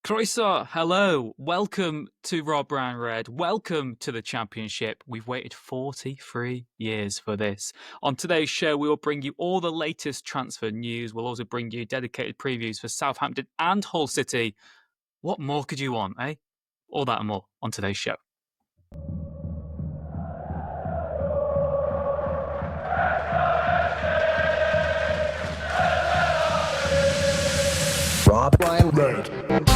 Croeso, hello, welcome to Rob Brown Red, welcome to the Championship. We've waited 43 years for this. On today's show, we will bring you all the latest transfer news. We'll also bring you dedicated previews for Southampton and Hull City. What more could you want, eh? All that and more on today's show. Rob Brown Red.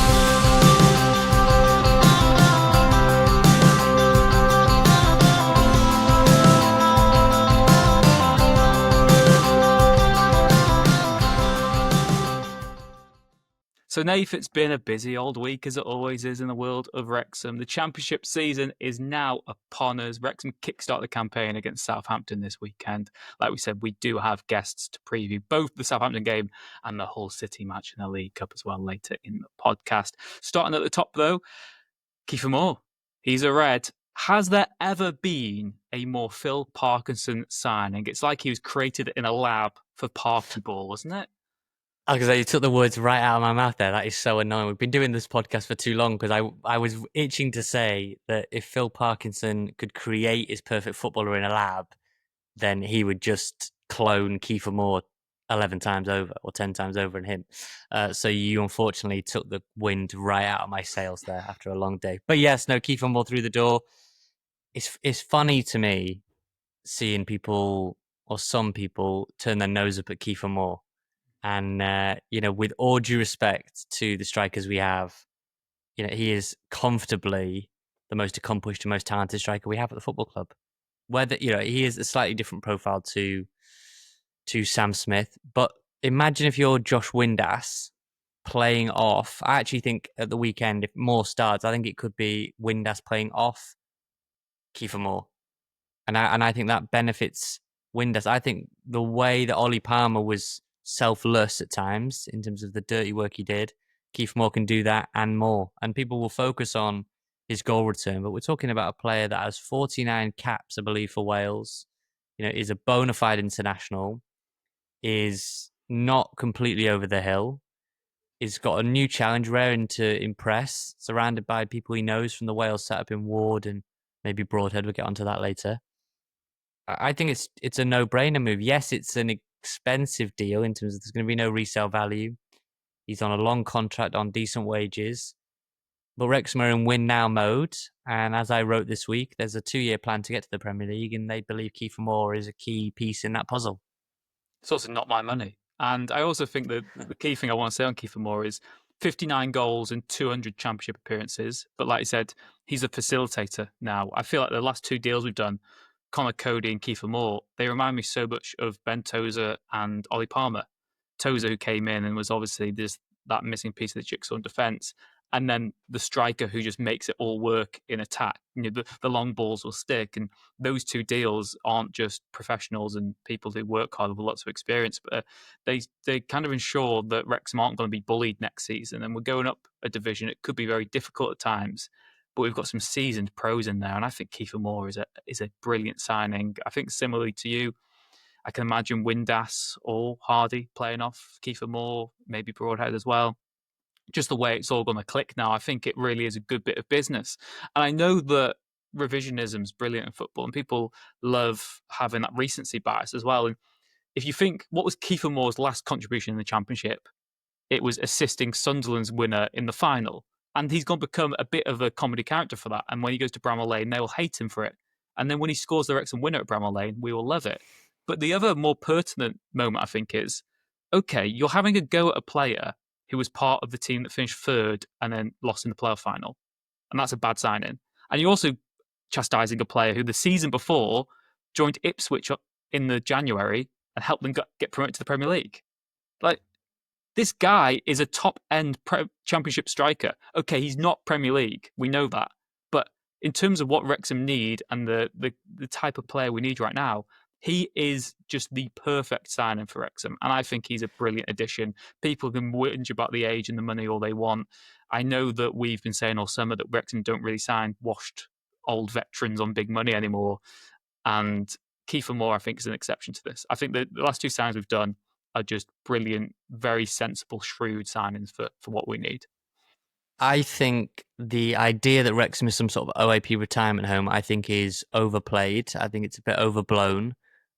So, Nath, it's been a busy old week, as it always is in the world of Wrexham. The Championship season is now upon us. Wrexham kickstart the campaign against Southampton this weekend. Like we said, we do have guests to preview both the Southampton game and the Hull City match in the League Cup as well later in the podcast. Starting at the top, though, Kieffer Moore. He's a Red. Has there ever been a more Phil Parkinson signing? It's like he was created in a lab for parky ball, wasn't it? Because you took the words right out of my mouth there. That is so annoying. We've been doing this podcast for too long because I was itching to say that if Phil Parkinson could create his perfect footballer in a lab, then he would just clone Kieffer Moore 11 times over or 10 times over in him. So you unfortunately took the wind right out of my sails there after a long day. But yes, no, Kieffer Moore through the door. It's funny to me seeing people or some people turn their nose up at Kieffer Moore. And, with all due respect to the strikers we have, he is comfortably the most accomplished and most talented striker we have at the football club. Whether, he is a slightly different profile to Sam Smith. But imagine if you're Josh Windass playing off. I actually think at the weekend, if Moore starts, I think it could be Windass playing off Kieffer Moore. And I think that benefits Windass. I think the way that Ollie Palmer was selfless at times in terms of the dirty work he did, Kieffer Moore can do that and more. And people will focus on his goal return, but we're talking about a player that has 49 caps, I believe, for Wales, is a bona fide international, is not completely over the hill, is got a new challenge, raring to impress, surrounded by people he knows from the Wales setup in Ward and maybe Broadhead. We'll get onto that later. I think it's a no-brainer move. Yes, it's an expensive deal in terms of there's going to be no resale value. He's on a long contract on decent wages. But Wrexham are in win now mode. And as I wrote this week, there's a 2-year plan to get to the Premier League, and they believe Kieffer Moore is a key piece in that puzzle. It's also not my money. And I also think that the key thing I want to say on Kieffer Moore is 59 goals and 200 Championship appearances. But like I said, he's a facilitator now. I feel like the last two deals we've done, Connor Cody and Kieffer Moore, they remind me so much of Ben Tozer and Ollie Palmer. Tozer, who came in and was obviously that missing piece of the jigsaw in defence, and then the striker who just makes it all work in attack. The long balls will stick, and those two deals aren't just professionals and people who work hard with lots of experience, but they kind of ensure that Wrexham aren't going to be bullied next season. And we're going up a division. It could be very difficult at times, but we've got some seasoned pros in there, and I think Kieffer Moore is a brilliant signing. I think similarly to you, I can imagine Windass or Hardy playing off Kieffer Moore, maybe Broadhead as well. Just the way it's all going to click now, I think it really is a good bit of business. And I know that revisionism is brilliant in football, and people love having that recency bias as well. And if you think, what was Kieffer Moore's last contribution in the Championship? It was assisting Sunderland's winner in the final. And he's going to become a bit of a comedy character for that. And when he goes to Bramall Lane, they will hate him for it. And then when he scores the Wrexham winner at Bramall Lane, we will love it. But the other more pertinent moment, I think, is, okay, you're having a go at a player who was part of the team that finished third and then lost in the playoff final. And that's a bad signing. And you're also chastising a player who the season before joined Ipswich in the January and helped them get promoted to the Premier League. Like, this guy is a top-end Championship striker. Okay, he's not Premier League. We know that. But in terms of what Wrexham need and the type of player we need right now, he is just the perfect signing for Wrexham. And I think he's a brilliant addition. People can whinge about the age and the money all they want. I know that we've been saying all summer that Wrexham don't really sign washed old veterans on big money anymore. And Kieffer Moore, I think, is an exception to this. I think the last two signings we've done are just brilliant, very sensible, shrewd signings for what we need. I think the idea that Wrexham is some sort of OAP retirement home, I think is overplayed. I think it's a bit overblown,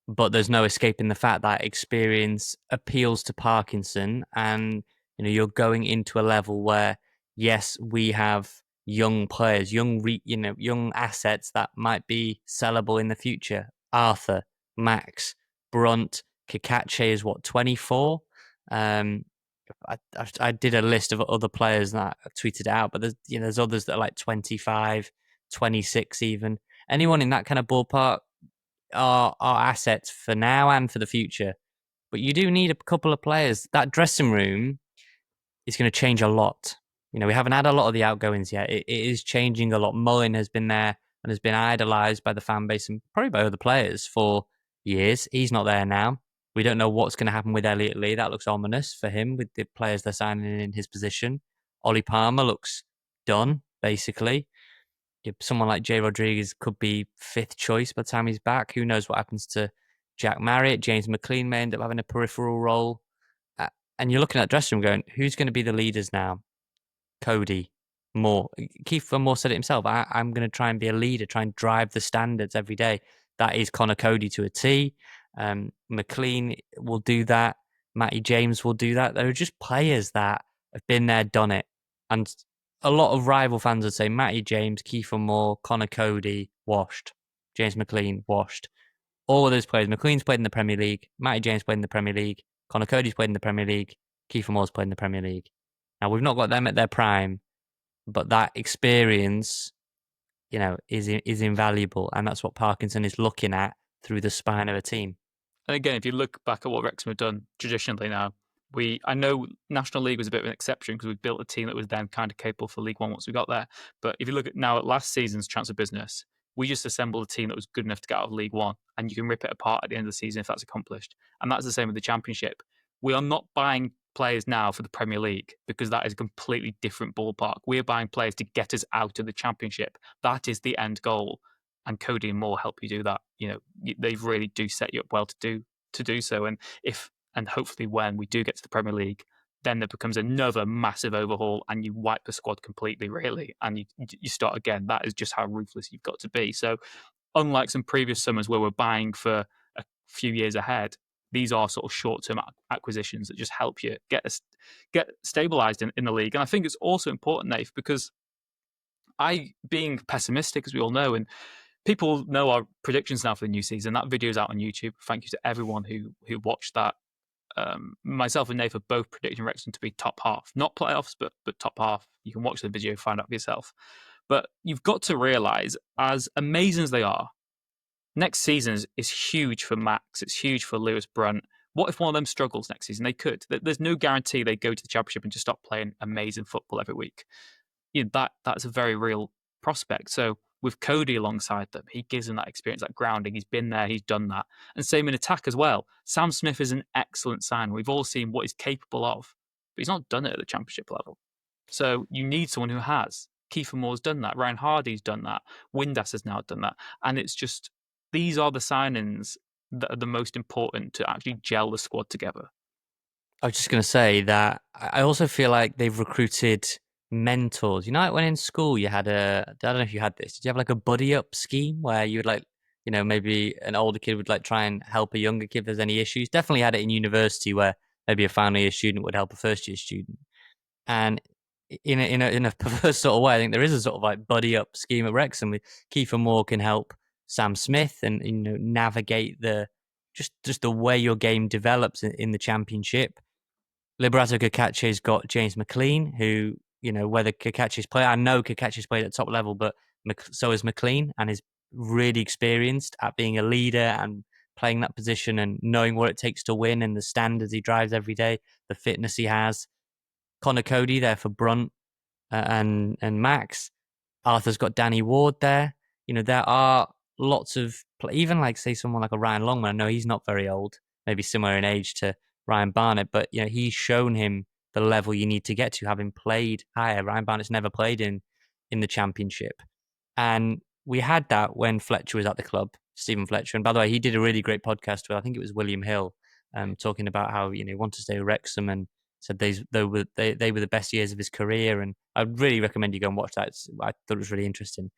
but there's no escaping the fact that experience appeals to Parkinson, and you're going into a level where yes, we have young players, young assets that might be sellable in the future. Arthur, Max, Brunt, Kakache is what, 24? Um, I did a list of other players that I tweeted it out, but there's others that are like 25, 26 even. Anyone in that kind of ballpark are assets for now and for the future. But you do need a couple of players. That dressing room is going to change a lot. We haven't had a lot of the outgoings yet. It is changing a lot. Mullin has been there and has been idolised by the fan base and probably by other players for years. He's not there now. We don't know what's going to happen with Elliot Lee. That looks ominous for him with the players they're signing in his position. Ollie Palmer looks done, basically. Someone like Jay Rodriguez could be fifth choice by the time he's back. Who knows what happens to Jack Marriott? James McLean may end up having a peripheral role. And you're looking at the dressing room going, who's going to be the leaders now? Cody, Moore. Kieffer Moore said it himself. I'm going to try and be a leader, try and drive the standards every day. That is Connor Cody to a T. McLean will do that. Matty James will do that. There are just players that have been there, done it. And a lot of rival fans would say Matty James, Kieffer Moore, Connor Cody, washed. James McLean, washed. All of those players. McLean's played in the Premier League. Matty James played in the Premier League. Connor Cody's played in the Premier League. Kieffer Moore's played in the Premier League. Now, we've not got them at their prime, but that experience, is invaluable. And that's what Parkinson is looking at through the spine of a team. And again, if you look back at what Wrexham have done traditionally now, I know National League was a bit of an exception because we built a team that was then kind of capable for League One once we got there. But if you look at last season's transfer business, we just assembled a team that was good enough to get out of League One, and you can rip it apart at the end of the season if that's accomplished. And that's the same with the Championship. We are not buying players now for the Premier League because that is a completely different ballpark. We are buying players to get us out of the Championship. That is the end goal, and Cody and Moore help you do that. They really do set you up well to do so. And hopefully when we do get to the Premier League, then there becomes another massive overhaul and you wipe the squad completely, really, and you start again. That is just how ruthless you've got to be. So unlike some previous summers where we're buying for a few years ahead, these are sort of short-term acquisitions that just help you get stabilised in the league. And I think it's also important, Nath, because being pessimistic, as we all know, and people know our predictions now for the new season. That video is out on YouTube. Thank you to everyone who watched that. Myself and Nath are both predicting Wrexham to be top half, not playoffs, but top half. You can watch the video, find out for yourself. But you've got to realise, as amazing as they are, next season is huge for Max. It's huge for Lewis Brunt. What if one of them struggles next season? They could. There's no guarantee they go to the Championship and just stop playing amazing football every week. That's a very real prospect. So with Cody alongside them, he gives them that experience, that grounding. He's been there, he's done that. And same in attack as well. Sam Smith is an excellent sign. We've all seen what he's capable of, but he's not done it at the Championship level. So you need someone who has. Kieffer Moore's done that. Ryan Hardy's done that. Windass has now done that. And it's just, these are the signings that are the most important to actually gel the squad together. I was just going to say that I also feel like they've recruited mentors. Like when in school you had I don't know if you had this. Did you have like a buddy up scheme where you would like, maybe an older kid would like try and help a younger kid if there's any issues? Definitely had it in university where maybe a final year student would help a first year student. And in a perverse sort of way, I think there is a sort of like buddy up scheme at Wrexham. Kieffer Moore can help Sam Smith and navigate just the way your game develops in the Championship. Liberato Kakache's got James McLean, who, whether Kakache's play, I know Kakache's played at top level, but so is McLean and is really experienced at being a leader and playing that position and knowing what it takes to win and the standards he drives every day, the fitness he has. Connor Cody there for Brunt and Max. Arthur's got Danny Ward there. There are lots of, even like say someone like a Ryan Longman. I know he's not very old, maybe similar in age to Ryan Barnett, but he's shown him the level you need to get to, having played higher. Ryan Barnett's never played in the Championship, and we had that when Fletcher was at the club, Stephen Fletcher. And by the way, he did a really great podcast with, I think it was William Hill, talking about how he wanted to stay with Wrexham and said they were the best years of his career, and I'd really recommend you go and watch that. I thought it was really interesting.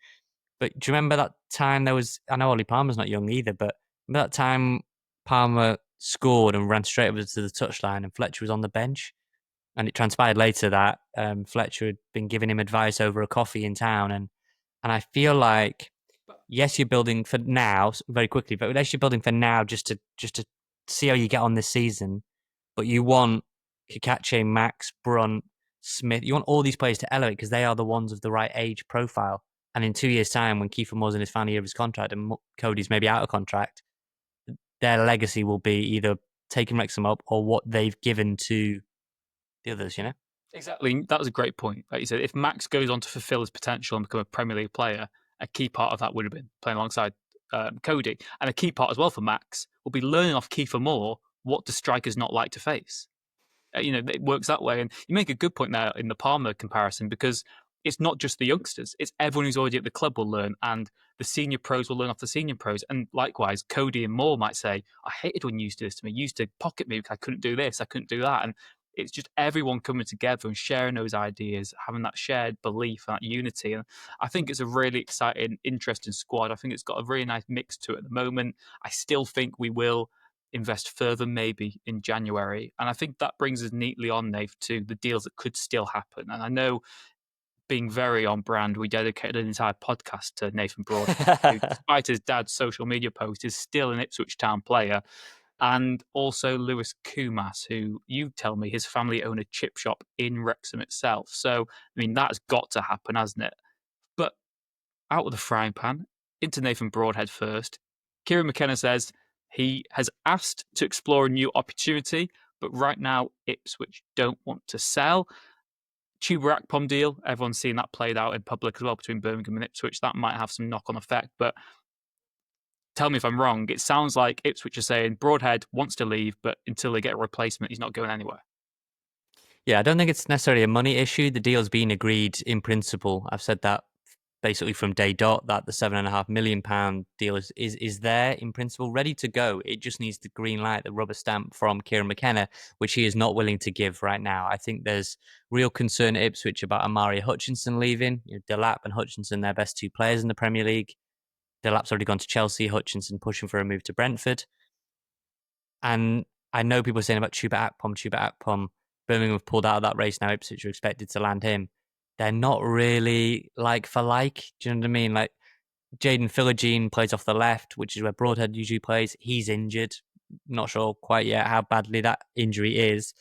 But do you remember that time there was? I know Ollie Palmer's not young either, but remember that time Palmer scored and ran straight over to the touchline, and Fletcher was on the bench. And it transpired later that Fletcher had been giving him advice over a coffee in town, and I feel like yes, you're building for now very quickly, but yes, you're building for now just to see how you get on this season. But you want Kikache, Max, Brunt, Smith. You want all these players to elevate because they are the ones of the right age profile. And in 2 years' time, when Kieffer Moore's in his final year of his contract and Cody's maybe out of contract, their legacy will be either taking Wrexham up or what they've given to the others, you know? Exactly. That was a great point. Like you said, if Max goes on to fulfill his potential and become a Premier League player, a key part of that would have been playing alongside Cody. And a key part as well for Max will be learning off Kieffer Moore what do strikers not like to face. It works that way. And you make a good point there in the Palmer comparison because it's not just the youngsters; it's everyone who's already at the club will learn, and the senior pros will learn off the senior pros. And likewise, Cody and Moore might say, "I hated when you used to do this to me. You used to pocket me because I couldn't do this, I couldn't do that." And it's just everyone coming together and sharing those ideas, having that shared belief, that unity. And I think it's a really exciting, interesting squad. I think it's got a really nice mix to it at the moment. I still think we will invest further maybe in January. And I think that brings us neatly on, Nave, to the deals that could still happen. And I know, being very on brand, we dedicated an entire podcast to Nathan Broadhead, who, despite his dad's social media post, is still an Ipswich Town player. And also Lewis Kumas, who you tell me his family own a chip shop in Wrexham itself. So, I mean, that's got to happen, hasn't it? But out of the frying pan, into Nathan Broadhead first. Kieran McKenna says he has asked to explore a new opportunity, but right now Ipswich don't want to sell. Chuba Akpom deal, everyone's seen that played out in public as well between Birmingham and Ipswich. That might have some knock-on effect, but tell me if I'm wrong. It sounds like Ipswich are saying Broadhead wants to leave, but until they get a replacement, he's not going anywhere. Yeah, I don't think it's necessarily a money issue. The deal's been agreed in principle. I've said that basically from day dot, that the £7.5 million deal is there in principle, ready to go. It just needs the green light, the rubber stamp from Kieran McKenna, which he is not willing to give right now. I think there's real concern at Ipswich about Amari Hutchinson leaving. Delap and Hutchinson, their best two players in the Premier League. Delap's already gone to Chelsea, Hutchinson pushing for a move to Brentford. And I know people are saying about Chuba Akpom. Birmingham have pulled out of that race now. Ipswich are expected to land him. They're not really like for like. Do you know what I mean? Like Jaden Philogene plays off the left, which is where Broadhead usually plays. He's injured. Not sure quite yet how badly that injury is.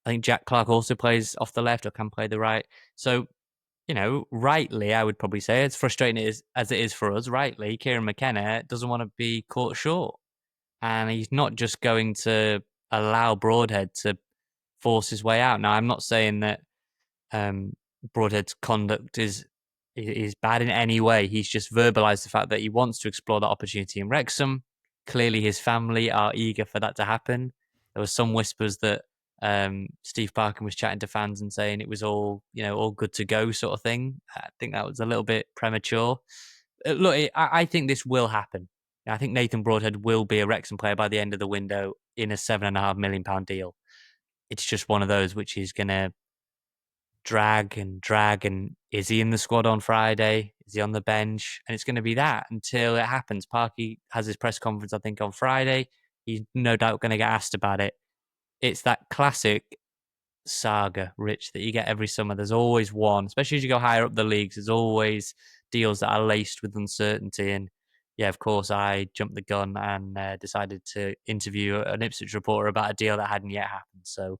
I think Jack Clark also plays off the left or can play the right. So, rightly, I would probably say it's frustrating as it is for us. Rightly, Kieran McKenna doesn't want to be caught short. And he's not just going to allow Broadhead to force his way out. Now, I'm not saying that Broadhead's conduct is bad in any way. He's just verbalised the fact that he wants to explore that opportunity in Wrexham. Clearly, his family are eager for that to happen. There were some whispers that Steve Parkin was chatting to fans and saying it was all good to go sort of thing. I think that was a little bit premature. Look, I think this will happen. I think Nathan Broadhead will be a Wrexham player by the end of the window in a £7.5 million deal. It's just one of those which is going to drag. And is he in the squad on Friday? Is he on the bench? And it's going to be that until it happens. Parky has his press conference, I think, on Friday. He's no doubt going to get asked about it. It's that classic saga, Rich, that you get every summer. There's always one, especially as you go higher up the leagues, there's always deals that are laced with uncertainty. And yeah, of course, I jumped the gun and decided to interview an Ipswich reporter about a deal that hadn't yet happened. So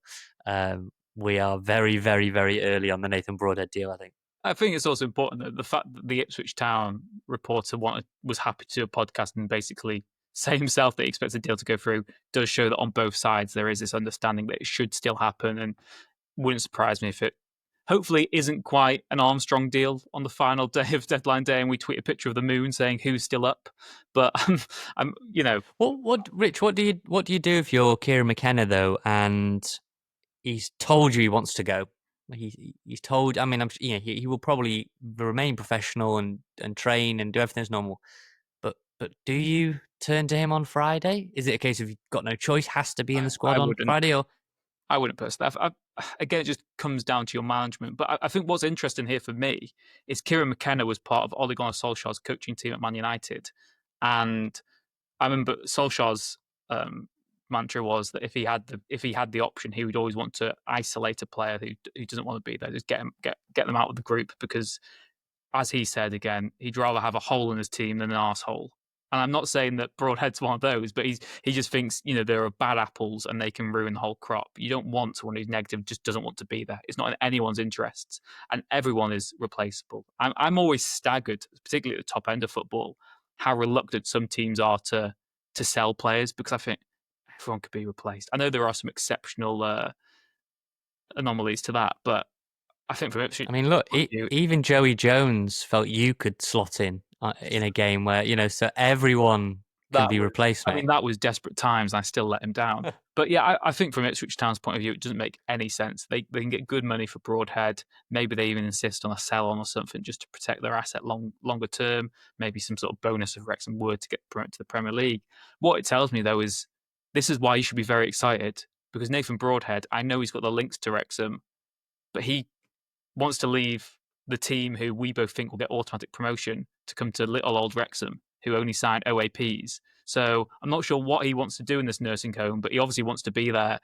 we are very, very, very early on the Nathan Broadhead deal, I think. I think it's also important that the fact that the Ipswich Town reporter was happy to do a podcast and basically say himself that he expects the deal to go through does show that on both sides there is this understanding that it should still happen, and wouldn't surprise me if it hopefully isn't quite an Armstrong deal on the final day of deadline day and we tweet a picture of the moon saying who's still up. But What, Rich? What do you do if you're Kieran McKenna though, and he's told you he wants to go? He's told. I mean, he will probably remain professional and train and do everything as normal. But do you turn to him on Friday? Is it a case of you've got no choice, has to be in the squad I on wouldn't. Friday, or I wouldn't personally. Again, it just comes down to your management. But I think what's interesting here for me is Kieran McKenna was part of Ole Gunnar Solskjaer's coaching team at Man United, and I remember Solskjaer's mantra was that if he had the option, he would always want to isolate a player who doesn't want to be there, just get them out of the group, because, as he said again, he'd rather have a hole in his team than an arsehole. And I'm not saying that Broadhead's one of those, but he just thinks, there are bad apples and they can ruin the whole crop. You don't want someone who's negative, just doesn't want to be there. It's not in anyone's interests, and everyone is replaceable. I'm always staggered, particularly at the top end of football, how reluctant some teams are to sell players, because I think everyone could be replaced. I know there are some exceptional anomalies to that, but I think from Ipswich, I mean, look, even Joey Jones felt you could slot in a game where, so everyone can be replaced, mate. that was desperate times, and I still let him down. But yeah, I think from Ipswich Town's point of view, it doesn't make any sense. They can get good money for Broadhead. Maybe they even insist on a sell-on or something just to protect their asset longer term. Maybe some sort of bonus if Wrexham were to get promoted to the Premier League. What it tells me, though, is this is why you should be very excited, because Nathan Broadhead, I know he's got the links to Wrexham, but he wants to leave the team who we both think will get automatic promotion to come to little old Wrexham, who only signed OAPs. So I'm not sure what he wants to do in this nursing home, but he obviously wants to be there.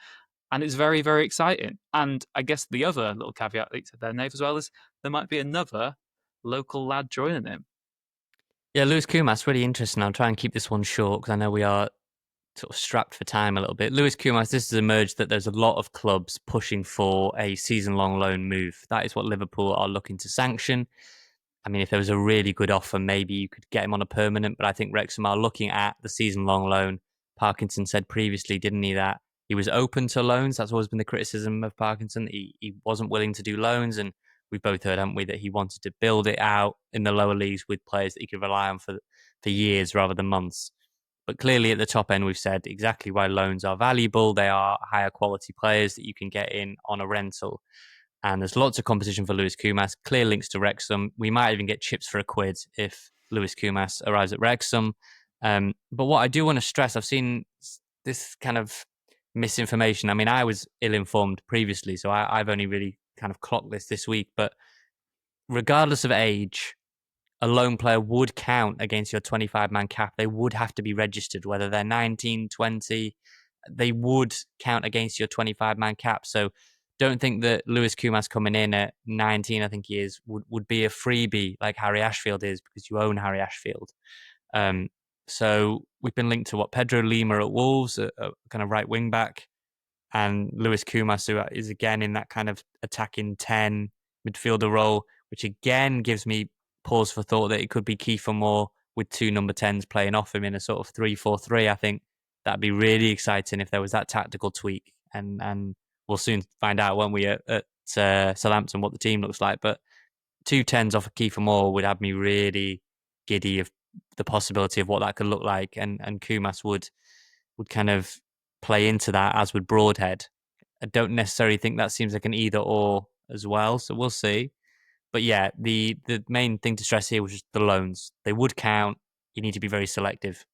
And it's very, very exciting. And I guess the other little caveat that you said there, Nave, as well, is there might be another local lad joining him. Yeah, Lewis Kumas, really interesting. I'll try and keep this one short because I know we are sort of strapped for time a little bit. Lewis Kumas, this has emerged that there's a lot of clubs pushing for a season-long loan move. That is what Liverpool are looking to sanction. I mean, if there was a really good offer, maybe you could get him on a permanent, but I think Wrexham are looking at the season-long loan. Parkinson said previously, didn't he, that he was open to loans. That's always been the criticism of Parkinson. He wasn't willing to do loans, and we've both heard, haven't we, that he wanted to build it out in the lower leagues with players that he could rely on for years rather than months. But clearly at the top end, we've said exactly why loans are valuable. They are higher quality players that you can get in on a rental. And there's lots of competition for Lewis Kumas, clear links to Wrexham. We might even get chips for a quid if Lewis Kumas arrives at Wrexham. But what I do want to stress, I've seen this kind of misinformation. I mean, I was ill-informed previously, so I've only really kind of clocked this week. But regardless of age, a loan player would count against your 25-man cap. They would have to be registered, whether they're 19, 20. They would count against your 25-man cap. So don't think that Lewis Kumas coming in at 19, I think he is, would be a freebie like Harry Ashfield is, because you own Harry Ashfield. So we've been linked to Pedro Lima at Wolves, a kind of right wing back, and Lewis Kumas, who is again in that kind of attacking 10 midfielder role, which again gives me pause for thought that it could be Kieffer Moore with two number 10s playing off him in a sort of 3-4-3. I think that'd be really exciting if there was that tactical tweak, and we'll soon find out, won't we, at Southampton what the team looks like. But 2 10s off of Kieffer Moore would have me really giddy of the possibility of what that could look like, and Kumas would kind of play into that, as would Broadhead. I don't necessarily think that seems like an either or as well, so we'll see. But yeah, the main thing to stress here was just the loans. They would count. You need to be very selective.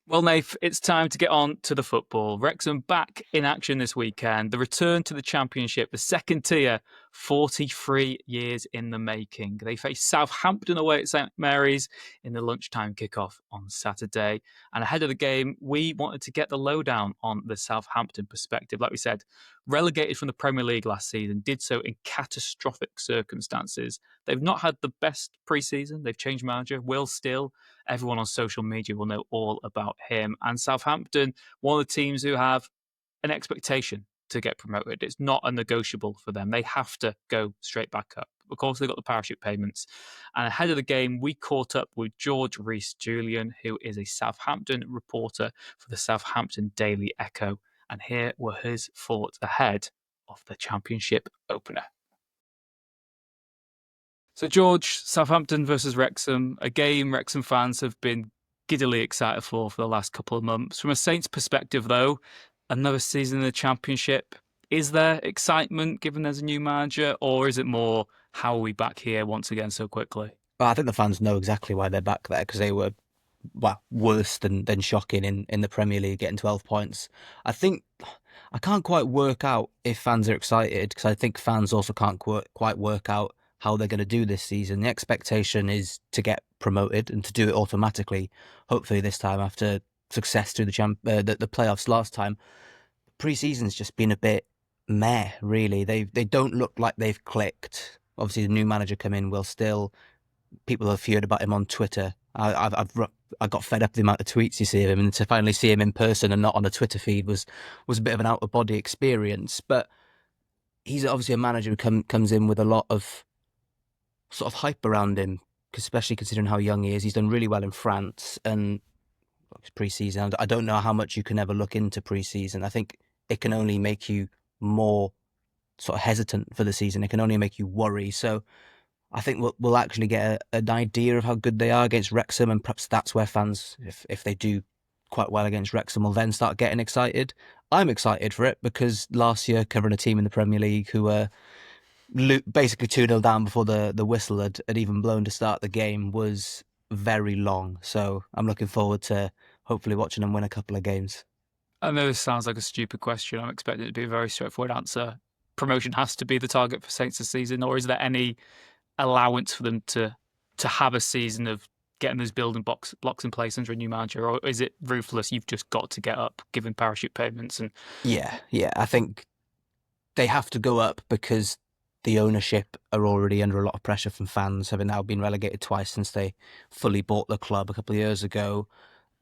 Well, Nath, it's time to get on to the football. Wrexham back in action this weekend. The return to the Championship, the second tier, 43 years in the making. They face Southampton away at St Mary's in the lunchtime kickoff on Saturday. And ahead of the game, we wanted to get the lowdown on the Southampton perspective. Like we said, relegated from the Premier League last season, did so in catastrophic circumstances. They've not had the best pre-season. They've changed manager. Will Still, everyone on social media will know all about him. And Southampton, one of the teams who have an expectation to get promoted. It's not a negotiable for them. They have to go straight back up. Of course, they've got the parachute payments. And ahead of the game, we caught up with George Rees-Julian, who is a Southampton reporter for the Southampton Daily Echo. And here were his thoughts ahead of the Championship opener. So, George, Southampton versus Wrexham, a game Wrexham fans have been giddily excited for the last couple of months. From a Saints perspective, though, another season in the Championship. Is there excitement given there's a new manager, or is it more how are we back here once again so quickly? Well, I think the fans know exactly why they're back there, because they were, well, worse than shocking in the Premier League, getting 12 points. I think I can't quite work out if fans are excited, because I think fans also can't quite work out how they're going to do this season. The expectation is to get promoted and to do it automatically, hopefully this time after success through the playoffs last time. Pre-season's just been a bit meh, really. They don't look like they've clicked. Obviously, the new manager come in, Will Still. People have feared about him on Twitter. I got fed up with the amount of tweets you see of him, and to finally see him in person and not on a Twitter feed was a bit of an out of body experience. But he's obviously a manager who comes in with a lot of sort of hype around him, especially considering how young he is. He's done really well in France, and pre-season. I don't know how much you can ever look into pre-season. I think it can only make you more sort of hesitant for the season. It can only make you worry. So I think we'll actually get an idea of how good they are against Wrexham, and perhaps that's where fans, if they do quite well against Wrexham, will then start getting excited. I'm excited for it because last year, covering a team in the Premier League who were basically 2-0 down before the whistle had even blown to start the game was very long. So I'm looking forward to hopefully watching them win a couple of games. I know this sounds like a stupid question. I'm expecting it to be a very straightforward answer. Promotion has to be the target for Saints this season, or is there any allowance for them to have a season of getting those building blocks in place under a new manager, or is it ruthless? You've just got to get up, given parachute payments and Yeah. I think they have to go up because the ownership are already under a lot of pressure from fans, having now been relegated twice since they fully bought the club a couple of years ago.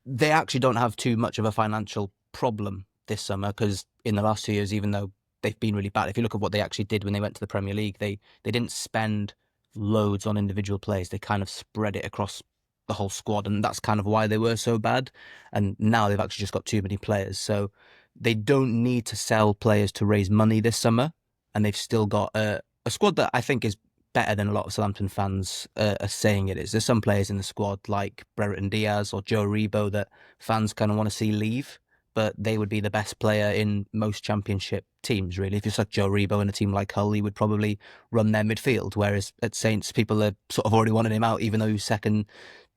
They actually don't have too much of a financial problem this summer, because in the last 2 years, even though they've been really bad, if you look at what they actually did when they went to the Premier League, they didn't spend loads on individual players. They kind of spread it across the whole squad, and that's kind of why they were so bad. And now they've actually just got too many players, so they don't need to sell players to raise money this summer, and they've still got a squad that I think is better than a lot of Southampton fans are saying it is. There's some players in the squad like Brereton Diaz or Joe Rebo that fans kind of want to see leave, but they would be the best player in most championship teams, really. If you stuck Joe Rebo in a team like Hull, he would probably run their midfield, whereas at Saints, people are sort of already wanted him out, even though he was second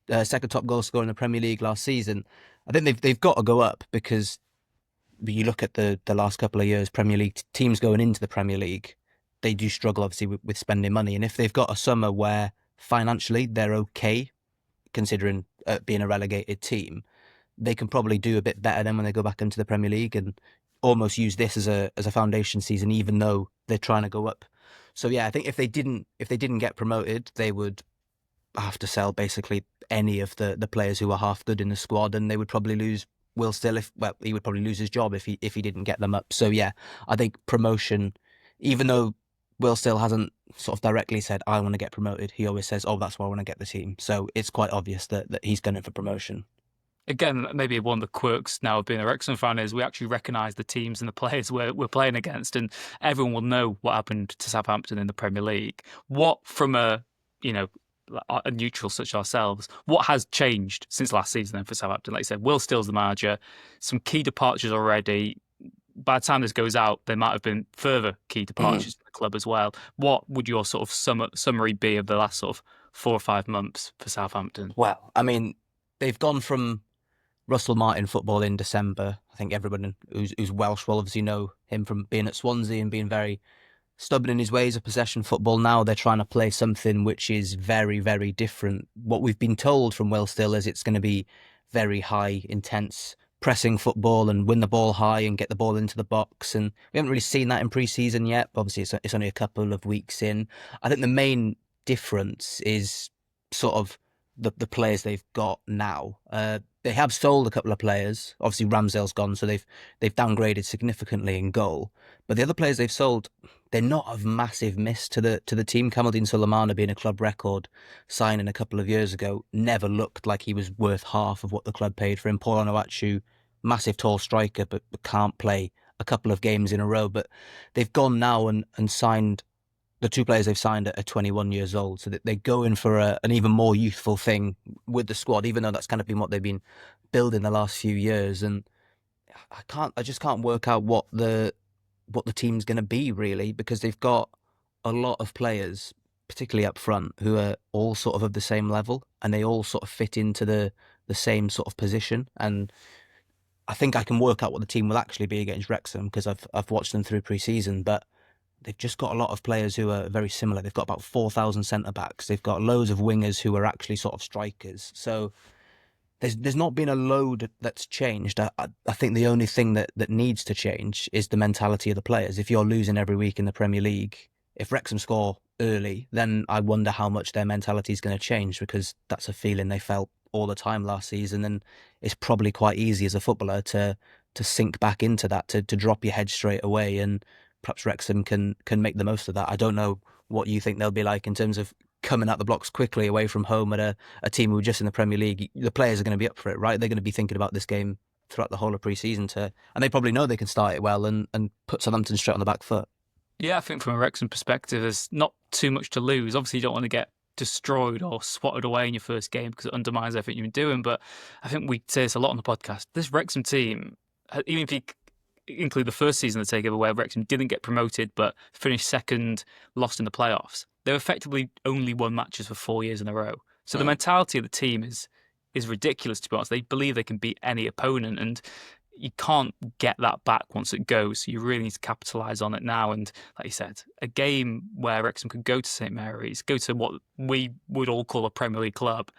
top goal scorer in the Premier League last season. I think they've got to go up, because you look at the last couple of years, Premier League teams going into the Premier League, they do struggle, obviously, with spending money. And if they've got a summer where financially they're okay, considering being a relegated team, they can probably do a bit better than when they go back into the Premier League, and almost use this as a foundation season, even though they're trying to go up. So yeah, I think if they didn't get promoted, they would have to sell basically any of the players who are half good in the squad, and they would probably lose Will Still. He would probably lose his job if he didn't get them up. So yeah, I think promotion, even though Will Still hasn't sort of directly said, I want to get promoted, he always says, oh, that's why I want to get the team. So it's quite obvious that he's gunning for promotion. again, maybe one of the quirks now of being a Wrexham fan is we actually recognise the teams and the players we're playing against, and everyone will know what happened to Southampton in the Premier League. What, from a neutral such ourselves, what has changed since last season then for Southampton? Like I said, Will Still's the manager, some key departures already. By the time this goes out, there might have been further key departures for the club as well. What would your sort of summary be of the last sort of 4 or 5 months for Southampton? Well, I mean, they've gone from Russell Martin football in December. I think everyone who's Welsh will obviously know him from being at Swansea and being very stubborn in his ways of possession football. Now they're trying to play something which is very, very different. What we've been told from Will Still is it's going to be very high, intense pressing football and win the ball high and get the ball into the box. And we haven't really seen that in pre-season yet. Obviously, it's only a couple of weeks in. I think the main difference is sort of the players they've got now. They have sold a couple of players. Obviously, Ramsdale's gone, so they've downgraded significantly in goal. But the other players they've sold, they're not of massive miss to the team. Kamaldeen Sulemana, being a club record signing a couple of years ago, never looked like he was worth half of what the club paid for him. Paul Onuachu, massive tall striker, but can't play a couple of games in a row. But they've gone now and signed. The two players they've signed are 21 years old, so that they go in for an even more youthful thing with the squad, even though that's kind of been what they've been building the last few years. And I just can't work out what the what the team's going to be, really, because they've got a lot of players, particularly up front, who are all sort of the same level, and they all sort of fit into the same sort of position. And I think I can work out what the team will actually be against Wrexham, because I've watched them through pre-season, but they've just got a lot of players who are very similar. They've got about 4,000 centre-backs. They've got loads of wingers who are actually sort of strikers. So there's not been a load that's changed. I think the only thing that needs to change is the mentality of the players. If you're losing every week in the Premier League, if Wrexham score early, then I wonder how much their mentality is going to change, because that's a feeling they felt all the time last season. And it's probably quite easy as a footballer to sink back into that, to drop your head straight away. And perhaps Wrexham can make the most of that. I don't know what you think they'll be like in terms of coming out the blocks quickly away from home at a team who are just in the Premier League. The players are going to be up for it, right? They're going to be thinking about this game throughout the whole of pre-season, and they probably know they can start it well and put Southampton straight on the back foot. Yeah, I think from a Wrexham perspective, there's not too much to lose. Obviously, you don't want to get destroyed or swatted away in your first game because it undermines everything you've been doing. But I think we say this a lot on the podcast. This Wrexham team, even if you include the first season of the takeover where Wrexham didn't get promoted but finished second, lost in the playoffs, they've effectively only won matches for 4 years in a row. So the mentality of the team is ridiculous, to be honest. They believe they can beat any opponent, and you can't get that back once it goes. So you really need to capitalise on it now. And like you said, a game where Wrexham could go to St Mary's, go to what we would all call a Premier League club,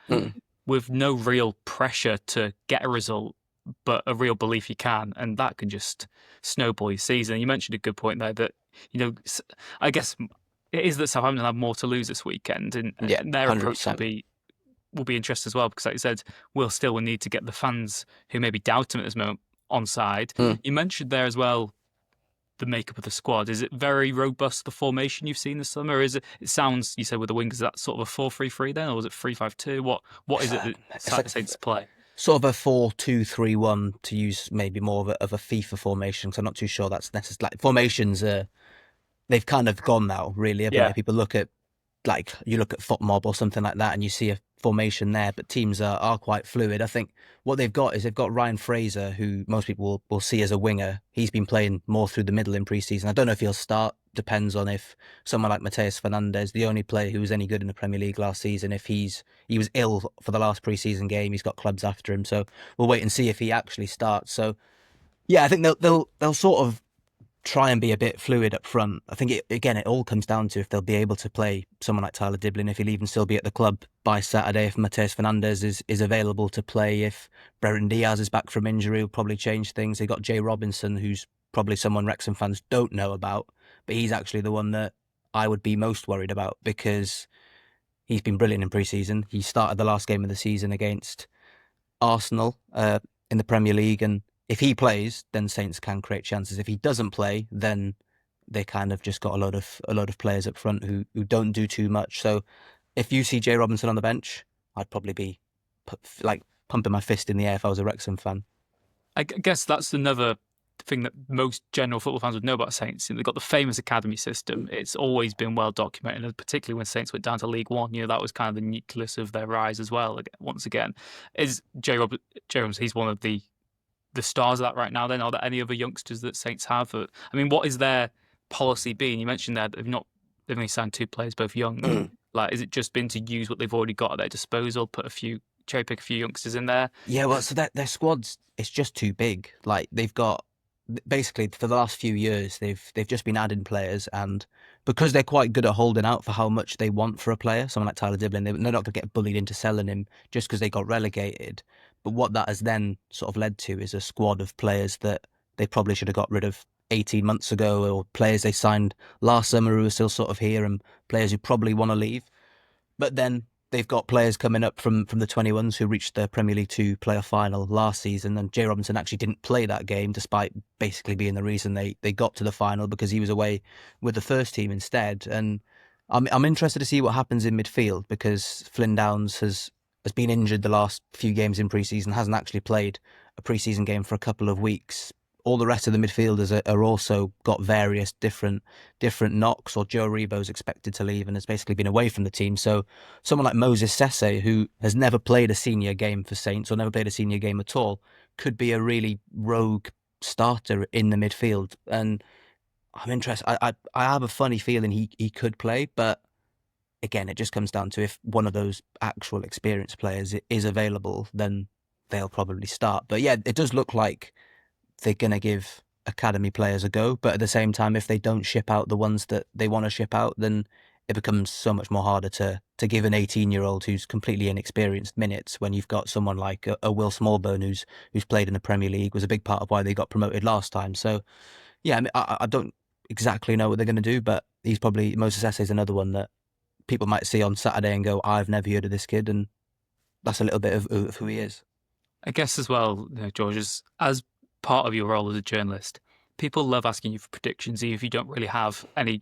with no real pressure to get a result, but a real belief you can, and that can just snowball your season. You mentioned a good point there that, I guess it is that Southampton have more to lose this weekend, and their 100%. approach will be interesting as well, because like you said, we'll still need to get the fans who maybe doubt him at this moment on side. You mentioned there as well the makeup of the squad. Is it very robust, the formation you've seen this summer? Or is it sounds, you said with the wingers, is that sort of a 4-3-3 then, or was it 3-5-2? What is it that Saints play? Sort of a 4-2-3-1, to use maybe more of a FIFA formation, because I'm not too sure that's necessary. Like, formations they've kind of gone now, really. Yeah. People look at, like, you look at FotMob or something like that and you see a formation there, but teams are quite fluid. I think what they've got is they've got Ryan Fraser, who most people will see as a winger. He's been playing more through the middle in pre-season. I don't know if he'll start. Depends on if someone like Mateus Fernandes, the only player who was any good in the Premier League last season, if he was ill for the last pre-season game, he's got clubs after him. So we'll wait and see if he actually starts. So yeah, I think they'll sort of try and be a bit fluid up front. I think it all comes down to if they'll be able to play someone like Tyler Diblin, if he'll even still be at the club by Saturday, if Mateus Fernandes is available to play, if Brereton Diaz is back from injury, will probably change things. They got Jay Robinson, who's probably someone Wrexham fans don't know about, but he's actually the one that I would be most worried about, because he's been brilliant in pre-season. He started the last game of the season against Arsenal in the Premier League, and if he plays, then Saints can create chances. If he doesn't play, then they kind of just got a lot of players up front who don't do too much. So if you see Jay Robinson on the bench, I'd probably be like pumping my fist in the air if I was a Wrexham fan. I guess that's another thing that most general football fans would know about Saints. They've got the famous academy system. It's always been well documented, and particularly when Saints went down to League One, that was kind of the nucleus of their rise as well. Once again, is Jay Robinson, he's one of the stars of that right now. Then are there any other youngsters that Saints have? I mean, what is their policy been? You mentioned that they've only signed 2 players, both young. Like, is it just been to use what they've already got at their disposal, cherry pick a few youngsters in there? Yeah, well, so their squad's, it's just too big. Like, they've got, basically for the last few years, they've just been adding players, and because they're quite good at holding out for how much they want for a player, someone like Tyler Diblin, they're not going to get bullied into selling him just because they got relegated. But what that has then sort of led to is a squad of players that they probably should have got rid of 18 months ago, or players they signed last summer who are still sort of here, and players who probably want to leave. But then they've got players coming up from the 21s who reached the Premier League 2 playoff final last season, and Jay Robinson actually didn't play that game, despite basically being the reason they got to the final, because he was away with the first team instead. And I'm interested to see what happens in midfield, because Flynn Downs has been injured the last few games in pre-season, hasn't actually played a pre-season game for a couple of weeks. All the rest of the midfielders are also got various different knocks, or Joe Aribo's expected to leave and has basically been away from the team. So someone like Moses Sesse, who has never played a senior game for Saints, or never played a senior game at all, could be a really rogue starter in the midfield. And I'm interested. I have a funny feeling he could play, but again, it just comes down to if one of those actual experienced players is available, then they'll probably start. But yeah, it does look like they're going to give academy players a go. But at the same time, if they don't ship out the ones that they want to ship out, then it becomes so much more harder to give an 18-year-old who's completely inexperienced minutes when you've got someone like a Will Smallburn who's played in the Premier League, was a big part of why they got promoted last time. So yeah, I mean, I don't exactly know what they're going to do, but he's probably, Moses Esse is another one that people might see on Saturday and go, I've never heard of this kid, and that's a little bit of who he is. I guess as well, George, as part of your role as a journalist, people love asking you for predictions, even if you don't really have any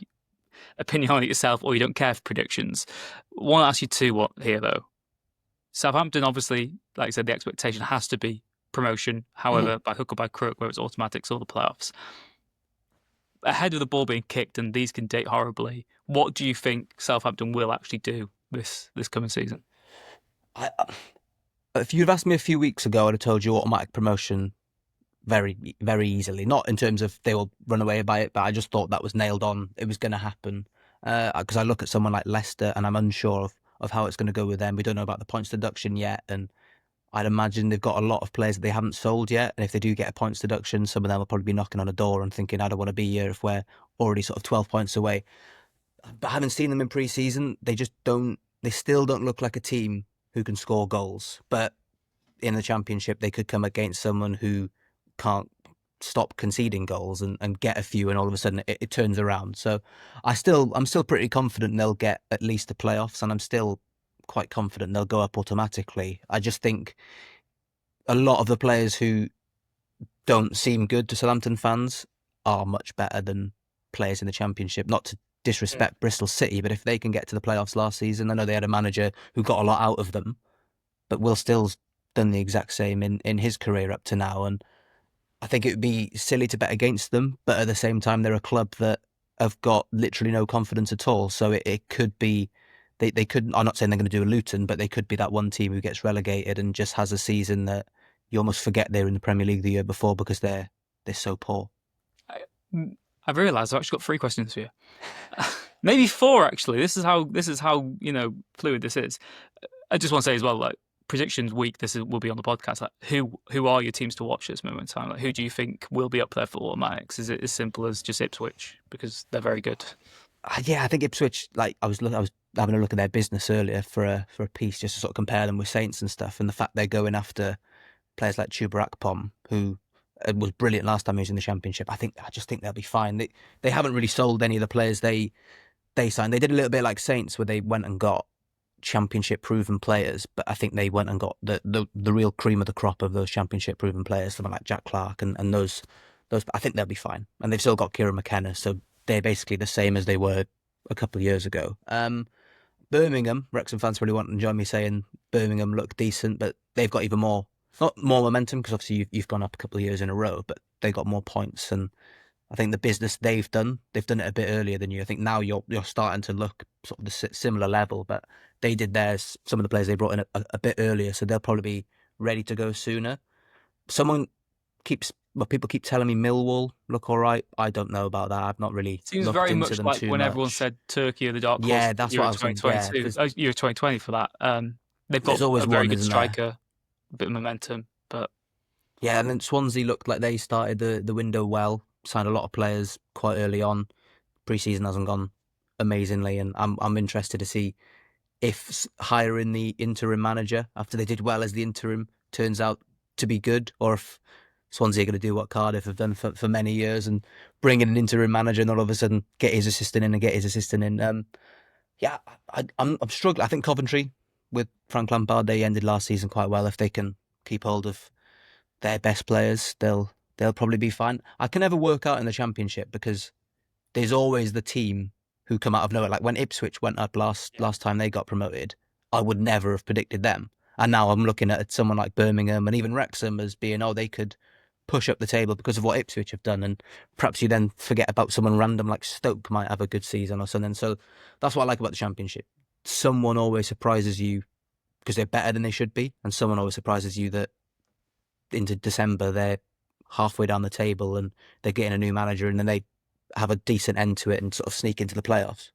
opinion on it yourself or you don't care for predictions. I want to ask you two here, though. Southampton, obviously, like I said, the expectation has to be promotion, however, by hook or by crook, where it's automatics or the playoffs. Ahead of the ball being kicked, and these can date horribly, what do you think Southampton will actually do this coming season? If you'd asked me a few weeks ago, I'd have told you automatic promotion very, very easily. Not in terms of they will run away by it, but I just thought that was nailed on. It was going to happen. Because I look at someone like Leicester and I'm unsure of how it's going to go with them. We don't know about the points deduction yet. And I'd imagine they've got a lot of players that they haven't sold yet. And if they do get a points deduction, some of them will probably be knocking on a door and thinking, I don't want to be here if we're already sort of 12 points away. But having seen them in pre-season, they still don't look like a team who can score goals. But in the Championship, they could come against someone who can't stop conceding goals and get a few, and all of a sudden it turns around. So I'm still pretty confident they'll get at least the playoffs, and I'm still quite confident they'll go up automatically. I just think a lot of the players who don't seem good to Southampton fans are much better than players in the Championship. Not to disrespect Bristol City, but if they can get to the playoffs last season, I know they had a manager who got a lot out of them, but Will Still's done the exact same in his career up to now, and I think it would be silly to bet against them, but at the same time, they're a club that have got literally no confidence at all. So it could be, they could, I'm not saying they're going to do a Luton, but they could be that one team who gets relegated and just has a season that you almost forget they were in the Premier League the year before because they're so poor. I've realised I've actually got 3 questions for you. Maybe 4, actually. This is how fluid this is. I just want to say as well, like, predictions week, will be on the podcast. Like, who are your teams to watch at this moment in time? Like, who do you think will be up there for automatics? Is it as simple as just Ipswich because they're very good? Yeah, I think Ipswich. Like I was having a look at their business earlier for a piece just to sort of compare them with Saints and stuff, and the fact they're going after players like Chuba Akpom, who was brilliant last time he was in the Championship. I just think they'll be fine. They haven't really sold any of the players they signed. They did a little bit like Saints where they went and got Championship proven players, but I think they went and got the real cream of the crop of those Championship proven players, someone like Jack Clark and those. I think they'll be fine, and they've still got Kieran McKenna, so they're basically the same as they were a couple of years ago. Birmingham, Wrexham fans probably won't enjoy me saying Birmingham look decent, but they've got even more, not more momentum because obviously you've gone up a couple of years in a row, but they got more points, and I think the business they've done it a bit earlier than you. I think now you're starting to look sort of the similar level, but they did theirs. Some of the players they brought in a bit earlier, so they'll probably be ready to go sooner. People keep telling me Millwall look all right. I don't know about that. I've not really Seems looked very into much them like too when much. everyone said Turkey are the dark horse. Yeah, that's what I was thinking. 2022. Yeah, Year 2020 for that. They've got always a very one, good isn't there? striker, a bit of momentum, but yeah. And then Swansea looked like they started the window well. Signed a lot of players quite early on. Pre-season hasn't gone amazingly, and I'm interested to see if hiring the interim manager after they did well as the interim turns out to be good, or if Swansea are going to do what Cardiff have done for many years and bring in an interim manager and all of a sudden get his assistant in. Yeah, I'm struggling. I think Coventry with Frank Lampard, they ended last season quite well. If they can keep hold of their best players, they'll probably be fine. I can never work out in the Championship because there's always the team who come out of nowhere. Like when Ipswich went up last time they got promoted, I would never have predicted them. And now I'm looking at someone like Birmingham and even Wrexham as being, they could push up the table because of what Ipswich have done. And perhaps you then forget about someone random like Stoke might have a good season or something. So that's what I like about the Championship. Someone always surprises you because they're better than they should be. And someone always surprises you that into December, they're halfway down the table and they're getting a new manager and then they have a decent end to it and sort of sneak into the playoffs.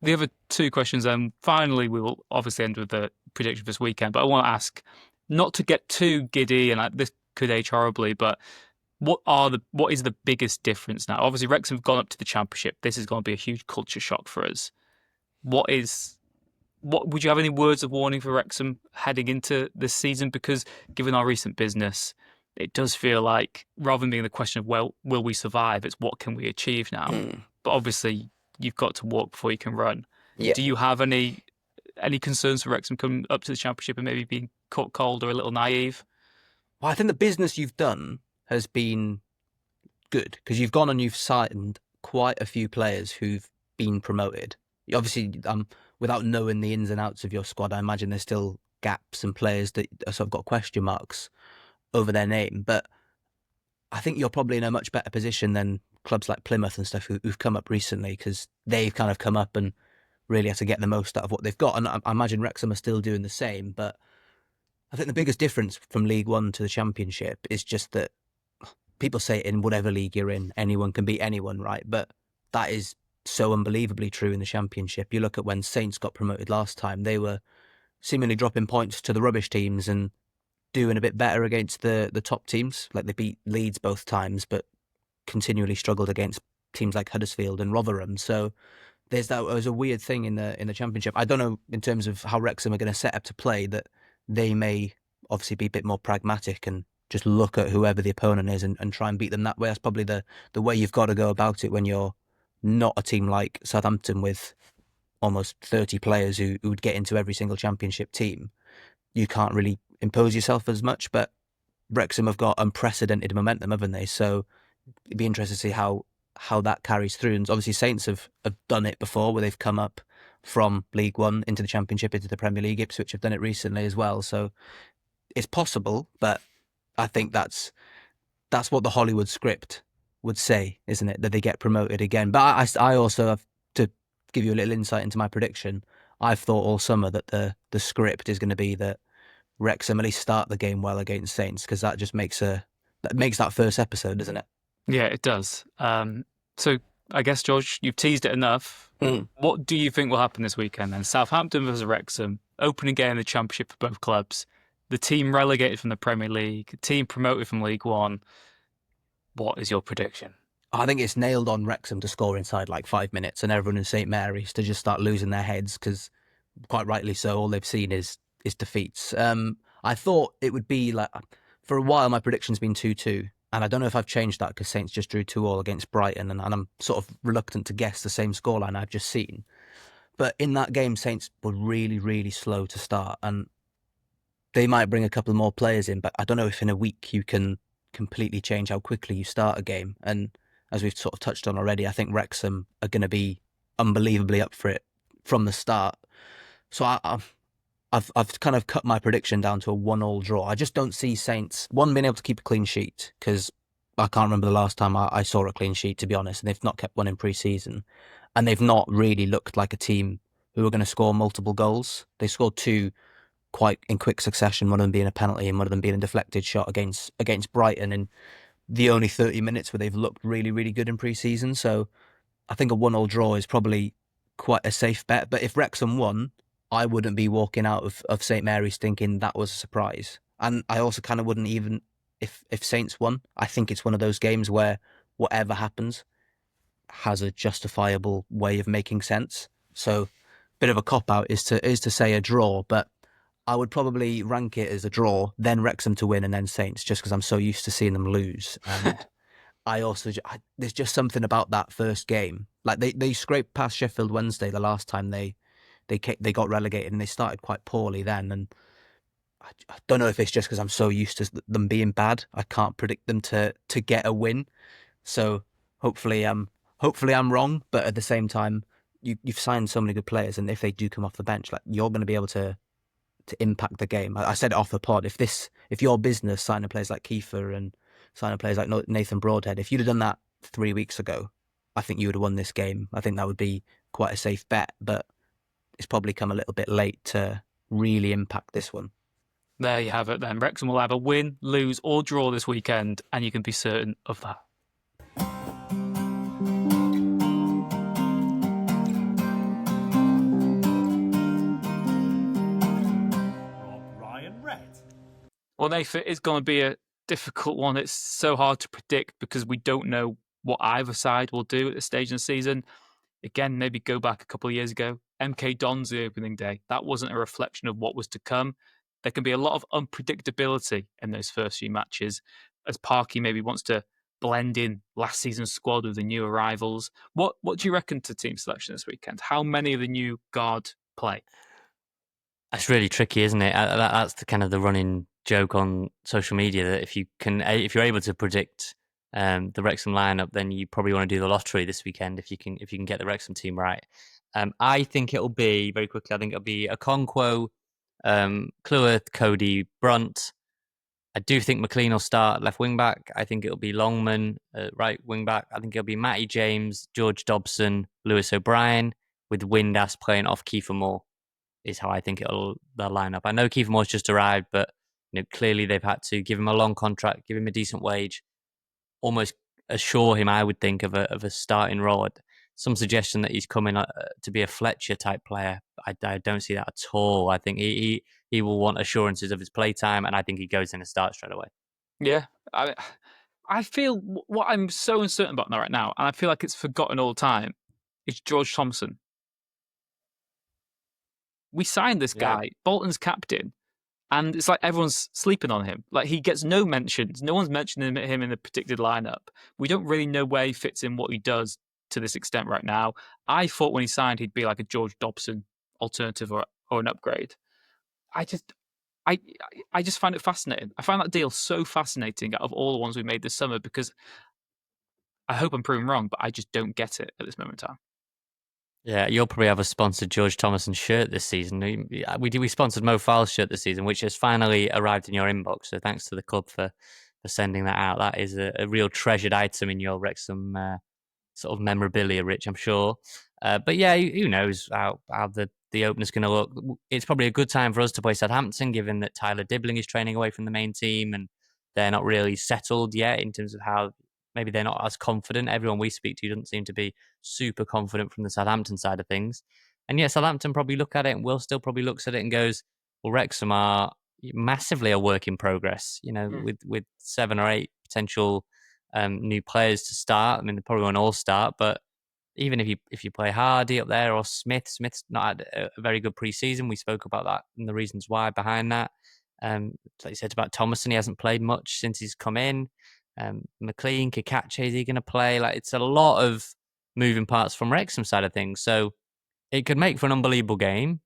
The other two questions, finally, we will obviously end with the prediction for this weekend. But I want to ask, not to get too giddy, and this could age horribly, but what is the biggest difference now? Obviously, Wrexham have gone up to the Championship. This is going to be a huge culture shock for us. What would you have any words of warning for Wrexham heading into this season? Because given our recent business, it does feel like rather than being the question of, well, will we survive? It's what can we achieve now? But obviously, you've got to walk before you can run. Yeah. Do you have any concerns for Wrexham coming up to the Championship and maybe being caught cold or a little naive? Well, I think the business you've done has been good because you've gone and you've signed quite a few players who've been promoted. Obviously, without knowing the ins and outs of your squad, I imagine there's still gaps and players that sort of got question marks over their name. But I think you're probably in a much better position than clubs like Plymouth and stuff who've come up recently, because they've kind of come up and really had to get the most out of what they've got. And I imagine Wrexham are still doing the same. But I think the biggest difference from League One to the Championship is just that people say in whatever league you're in, anyone can beat anyone, right? But that is so unbelievably true in the Championship. You look at when Saints got promoted last time, they were seemingly dropping points to the rubbish teams and doing a bit better against the top teams. Like they beat Leeds both times, but continually struggled against teams like Huddersfield and Rotherham. So there's a weird thing in the Championship. I don't know in terms of how Wrexham are going to set up to play, that they may obviously be a bit more pragmatic and just look at whoever the opponent is and try and beat them that way. That's probably the way you've got to go about it when you're not a team like Southampton with almost 30 players who would get into every single Championship team. You can't really impose yourself as much, but Wrexham have got unprecedented momentum, haven't they? So it'd be interesting to see how that carries through. And obviously Saints have done it before, where they've come up from League One into the Championship, into the Premier League. Ipswich have done it recently as well. So it's possible, but I think that's what the Hollywood script would say, isn't it? That they get promoted again. But I also have to give you a little insight into my prediction. I've thought all summer that the script is going to be that Wrexham at least start the game well against Saints, because that just makes that first episode, doesn't it? Yeah, it does. So I guess, George, you've teased it enough. What do you think will happen this weekend then? Southampton versus Wrexham, opening game in the Championship for both clubs. The team relegated from the Premier League, team promoted from League One. What is your prediction? I think it's nailed on Wrexham to score inside like 5 minutes, and everyone in St Mary's to just start losing their heads, because quite rightly so, all they've seen is defeats. I thought it would be like, for a while my prediction's been 2-2, and I don't know if I've changed that because Saints just drew 2-2 against Brighton, and I'm sort of reluctant to guess the same scoreline I've just seen. But in that game, Saints were really, really slow to start, and they might bring a couple more players in, but I don't know if in a week you can completely change how quickly you start a game. And as we've sort of touched on already, I think Wrexham are going to be unbelievably up for it from the start. So I've kind of cut my prediction down to a 1-1 draw. I just don't see Saints, one, being able to keep a clean sheet, because I can't remember the last time I saw a clean sheet, to be honest, and they've not kept one in pre-season. And they've not really looked like a team who are going to score multiple goals. They scored 2 quite in quick succession, one of them being a penalty and one of them being a deflected shot against Brighton in the only 30 minutes where they've looked really, really good in pre-season. So I think a 1-1 draw is probably quite a safe bet. But if Wrexham won, I wouldn't be walking out of St Mary's thinking that was a surprise. And I also kind of wouldn't even if Saints won. I think it's one of those games where whatever happens has a justifiable way of making sense. So bit of a cop-out is to say a draw, but I would probably rank it as a draw, then Wrexham to win, and then Saints, just because I'm so used to seeing them lose. And there's just something about that first game. Like they scraped past Sheffield Wednesday the last time they got relegated, and they started quite poorly then. And I don't know if it's just because I'm so used to them being bad, I can't predict them to get a win. So hopefully I'm wrong, but at the same time, you've signed so many good players, and if they do come off the bench, like, you're going to be able to impact the game. I said it off the pod. If your business signing players like Kieffer and signing players like Nathan Broadhead, if you'd have done that 3 weeks ago, I think you would have won this game. I think that would be quite a safe bet, but it's probably come a little bit late to really impact this one. There you have it then. Wrexham will have a win, lose or draw this weekend, and you can be certain of that. Well, Nathan, it's going to be a difficult one. It's so hard to predict because we don't know what either side will do at this stage in the season. Again, maybe go back a couple of years ago. MK Dons, the opening day, that wasn't a reflection of what was to come. There can be a lot of unpredictability in those first few matches, as Parky maybe wants to blend in last season's squad with the new arrivals. What do you reckon to team selection this weekend? How many of the new guard play? That's really tricky, isn't it? That's the kind of the running joke on social media that if you're able to predict the Wrexham lineup, then you probably want to do the lottery this weekend if you can get the Wrexham team right. I think it'll be very quickly. I think it'll be Okonkwo, Cleworth, Cody, Brunt. I do think McLean will start left wing back. I think it'll be Longman right wing back. I think it'll be Matty James, George Dobson, Lewis O'Brien, with Windass playing off Kieffer Moore. Is how I think they'll line up. I know Kieffer Moore's just arrived, but clearly they've had to give him a long contract, give him a decent wage, almost assure him, I would think, of a starting role. Some suggestion that he's coming to be a Fletcher type player. I don't see that at all. I think he will want assurances of his play time, and I think he goes in and starts straight away. Yeah, I feel what I'm so uncertain about now right now, and I feel like it's forgotten all the time, is George Thompson. We signed this guy, Bolton's captain, and it's like everyone's sleeping on him. Like he gets no mentions. No one's mentioning him in the predicted lineup. We don't really know where he fits in, what he does to this extent right now. I thought when he signed, he'd be like a George Dobson alternative or an upgrade. I just find it fascinating. I find that deal so fascinating out of all the ones we made this summer because I hope I'm proven wrong, but I just don't get it at this moment in time. Yeah, you'll probably have a sponsored George Thomason shirt this season. We sponsored Mo Fowle's shirt this season, which has finally arrived in your inbox. So thanks to the club for sending that out. That is a real treasured item in your Wrexham sort of memorabilia, Rich, I'm sure. But yeah, who knows how the opener's going to look. It's probably a good time for us to play Southampton, given that Tyler Dibbling is training away from the main team and they're not really settled yet in terms of how maybe they're not as confident. Everyone we speak to doesn't seem to be super confident from the Southampton side of things. And yeah, Southampton probably look at it, and Will still probably looks at it and goes, well, Wrexham are massively a work in progress, with 7 or 8 potential new players to start. I mean, they probably won't all start, but even if you play Hardy up there or Smith's not had a very good pre-season. We spoke about that and the reasons why behind that. Like you said about Thomason, he hasn't played much since he's come in. McLean, Kakache, is he going to play? Like, it's a lot of moving parts from Wrexham side of things. So it could make for an unbelievable game,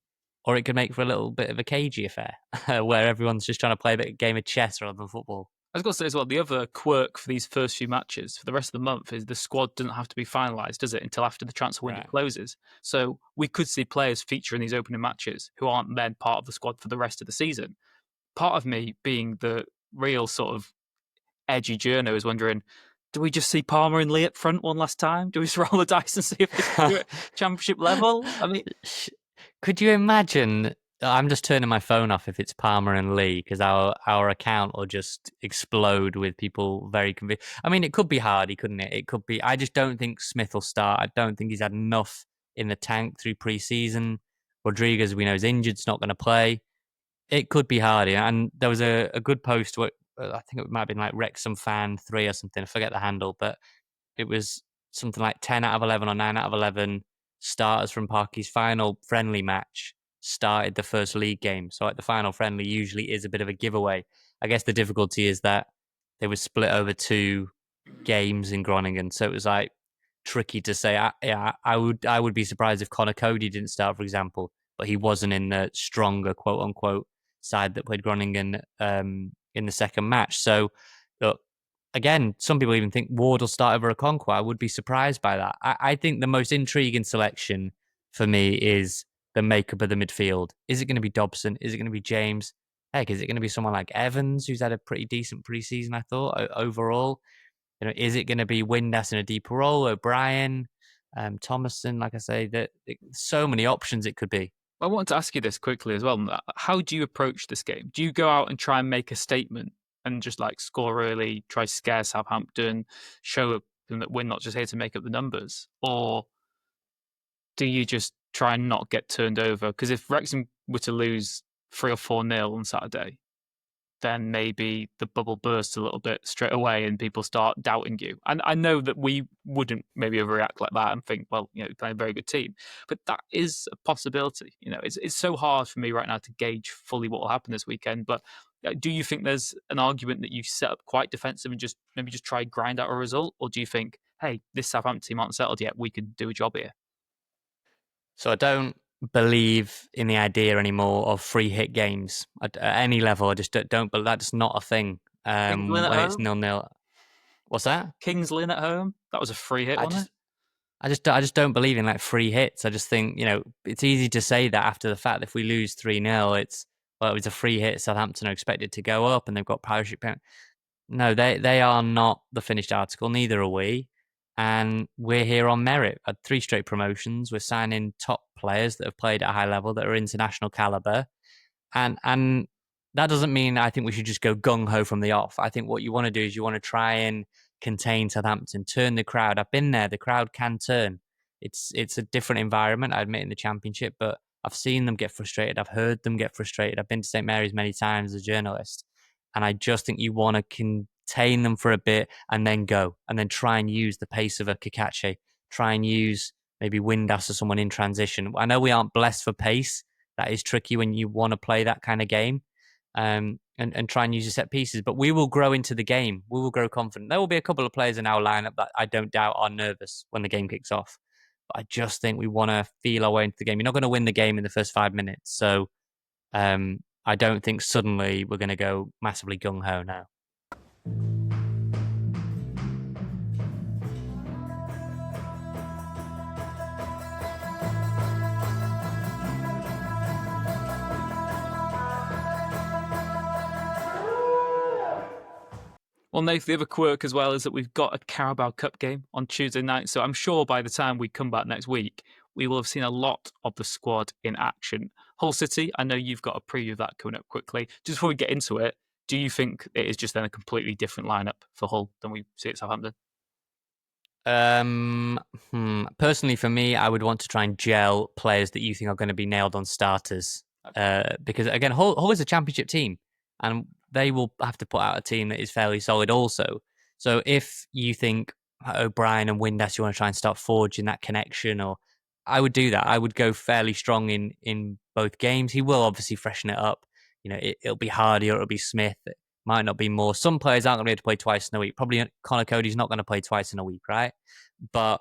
or it could make for a little bit of a cagey affair where everyone's just trying to play a game of chess rather than football. I was going to say as well, the other quirk for these first few matches for the rest of the month is the squad doesn't have to be finalised, does it, until after the transfer window closes. So we could see players feature in these opening matches who aren't then part of the squad for the rest of the season. Part of me, being the real sort of edgy journo, is wondering, do we just see Palmer and Lee up front one last time? Do we just roll the dice and see if they can do it championship level? I mean, could you imagine? I'm just turning my phone off if it's Palmer and Lee, because our account will just explode with people very convinced. I mean, it could be Hardy, couldn't it? It could be. I just don't think Smith will start. I don't think he's had enough in the tank through pre-season. Rodriguez, we know, is injured, it's not going to play. It could be Hardy. And there was a good post where I think it might have been like Wrexham Fan 3 or something. I forget the handle, but it was something like 10 out of 11 or 9 out of 11 starters from Parky's final friendly match started the first league game. So like the final friendly usually is a bit of a giveaway. I guess the difficulty is that they were split over 2 games in Groningen. So it was like tricky to say. I would be surprised if Connor Cody didn't start, for example, but he wasn't in the stronger quote unquote side that played Groningen in the second match. So look, again, some people even think Ward will start over Okonkwo. I would be surprised by that. I think the most intriguing selection for me is the makeup of the midfield. Is it going to be Dobson? Is it going to be James? Heck, is it going to be someone like Evans, who's had a pretty decent preseason, I thought, overall? Is it going to be Windass in a deeper role, O'Brien, Thomason? Like I say, so many options it could be. I wanted to ask you this quickly as well. How do you approach this game? Do you go out and try and make a statement and just like score early, try to scare Southampton, show them that we're not just here to make up the numbers? Or do you just try and not get turned over? Because if Wrexham were to lose 3 or 4-0 on Saturday, then maybe the bubble bursts a little bit straight away and people start doubting you. And I know that we wouldn't maybe overreact like that and think, well, you're playing a very good team. But that is a possibility. It's so hard for me right now to gauge fully what will happen this weekend. But do you think there's an argument that you set up quite defensive and just try grind out a result? Or do you think, hey, this Southampton team aren't settled yet, we could do a job here? So I don't believe in the idea anymore of free hit games at any level. I just don't. But that's not a thing. Kings Lynn at When it's home? 0-0. What's that? Kings Lynn at home? That was a free hit, wasn't it? I just don't believe in like free hits. I just think it's easy to say that after the fact. If we lose 3-0, it was a free hit. Southampton are expected to go up, and they've got parachute. No, they are not the finished article. Neither are we. And we're here on merit. Had 3 straight promotions. We're signing top players that have played at a high level, that are international caliber. And that doesn't mean I think we should just go gung-ho from the off. I think what you want to do is you want to try and contain Southampton, turn the crowd. I've been there. The crowd can turn. It's a different environment, I admit, in the Championship, but I've seen them get frustrated. I've heard them get frustrated. I've been to St Mary's many times as a journalist. And I just think you want to contain them for a bit and then go. And then try and use the pace of a Kikache. Try and use maybe Windass or someone in transition. I know we aren't blessed for pace. That is tricky when you want to play that kind of game. And try and use your set pieces. But we will grow into the game. We will grow confident. There will be a couple of players in our lineup that I don't doubt are nervous when the game kicks off. But I just think we want to feel our way into the game. You're not going to win the game in the first 5 minutes. So I don't think suddenly we're going to go massively gung-ho now. Well, Nathan, the other quirk as well is that we've got a Carabao Cup game on Tuesday night. So I'm sure by the time we come back next week, we will have seen a lot of the squad in action. Hull City, I know you've got a preview of that coming up quickly. Just before we get into it, do you think it is just then a completely different lineup for Hull than we see at Southampton? Personally, for me, I would want to try and gel players that you think are going to be nailed on starters. Because again, Hull is a Championship team, and they will have to put out a team that is fairly solid also. So if you think O'Brien and Windass, you want to try and start forging that connection, or I would do that. I would go fairly strong in both games. He will obviously freshen it up. It'll be Hardy or it'll be Smith. It might not be more. Some players aren't going to be able to play twice in a week. Probably Connor Cody's not going to play twice in a week, right? But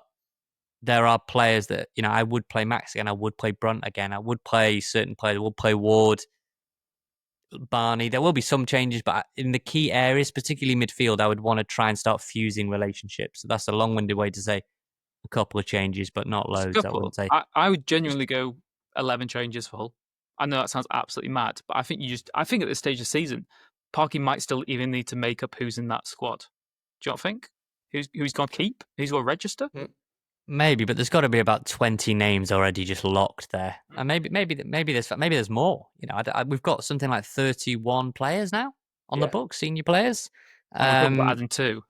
there are players that, I would play Max again. I would play Brunt again. I would play certain players. I would play Ward, Barney. There will be some changes, but in the key areas, particularly midfield, I would want to try and start fusing relationships. So that's a long-winded way to say a couple of changes, but not loads. I wouldn't say. I would genuinely go 11 changes for Hull. I know that sounds absolutely mad, but I think at this stage of the season, Parky might still even need to make up who's in that squad. Do you not think? Who's going to keep? Who's going to register? Maybe, but there's got to be about 20 names already just locked there, and maybe there's more. We've got something like 31 players now on the books, senior players. And we're adding 2,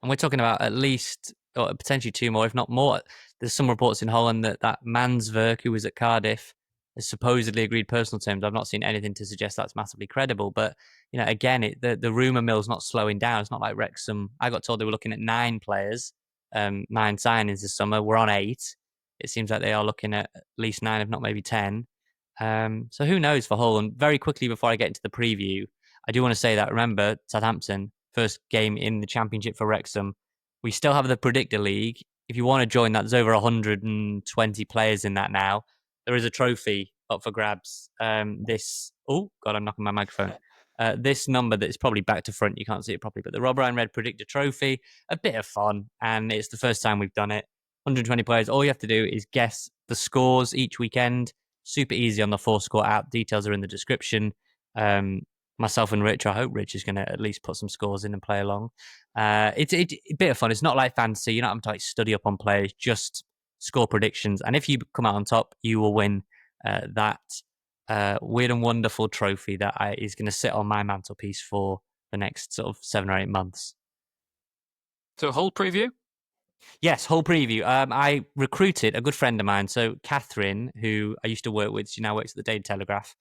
and we're talking about at least or potentially 2 more, if not more. There's some reports in Holland that Manswerk, who was at Cardiff, has supposedly agreed personal terms. I've not seen anything to suggest that's massively credible, but again, the rumor mill's not slowing down. It's not like Wrexham. I got told they were looking at 9 players. 9 signings this summer. We're on 8. It seems like they are looking at least 9, if not maybe 10. So who knows for Hull? And very quickly before I get into the preview, I do want to say that, remember, Southampton, first game in the Championship for Wrexham. We still have the Predictor League. If you want to join that, there's over 120 players in that now. There is a trophy up for grabs. I'm knocking my microphone. This number that is probably back to front, you can't see it properly, but the Rob Ryan Red Predictor Trophy, a bit of fun, and it's the first time we've done it. 120 players. All you have to do is guess the scores each weekend. Super easy on the Forescore app. Details are in the description. Myself and Rich, I hope Rich is going to at least put some scores in and play along. It's a bit of fun. It's not like fantasy. You're not having to study up on players, just score predictions. And if you come out on top, you will win that weird and wonderful trophy that is going to sit on my mantelpiece for the next sort of 7 or 8 months. So Hull preview? Yes, Hull preview. I recruited a good friend of mine. So Catherine, who I used to work with, she now works at the Daily Telegraph,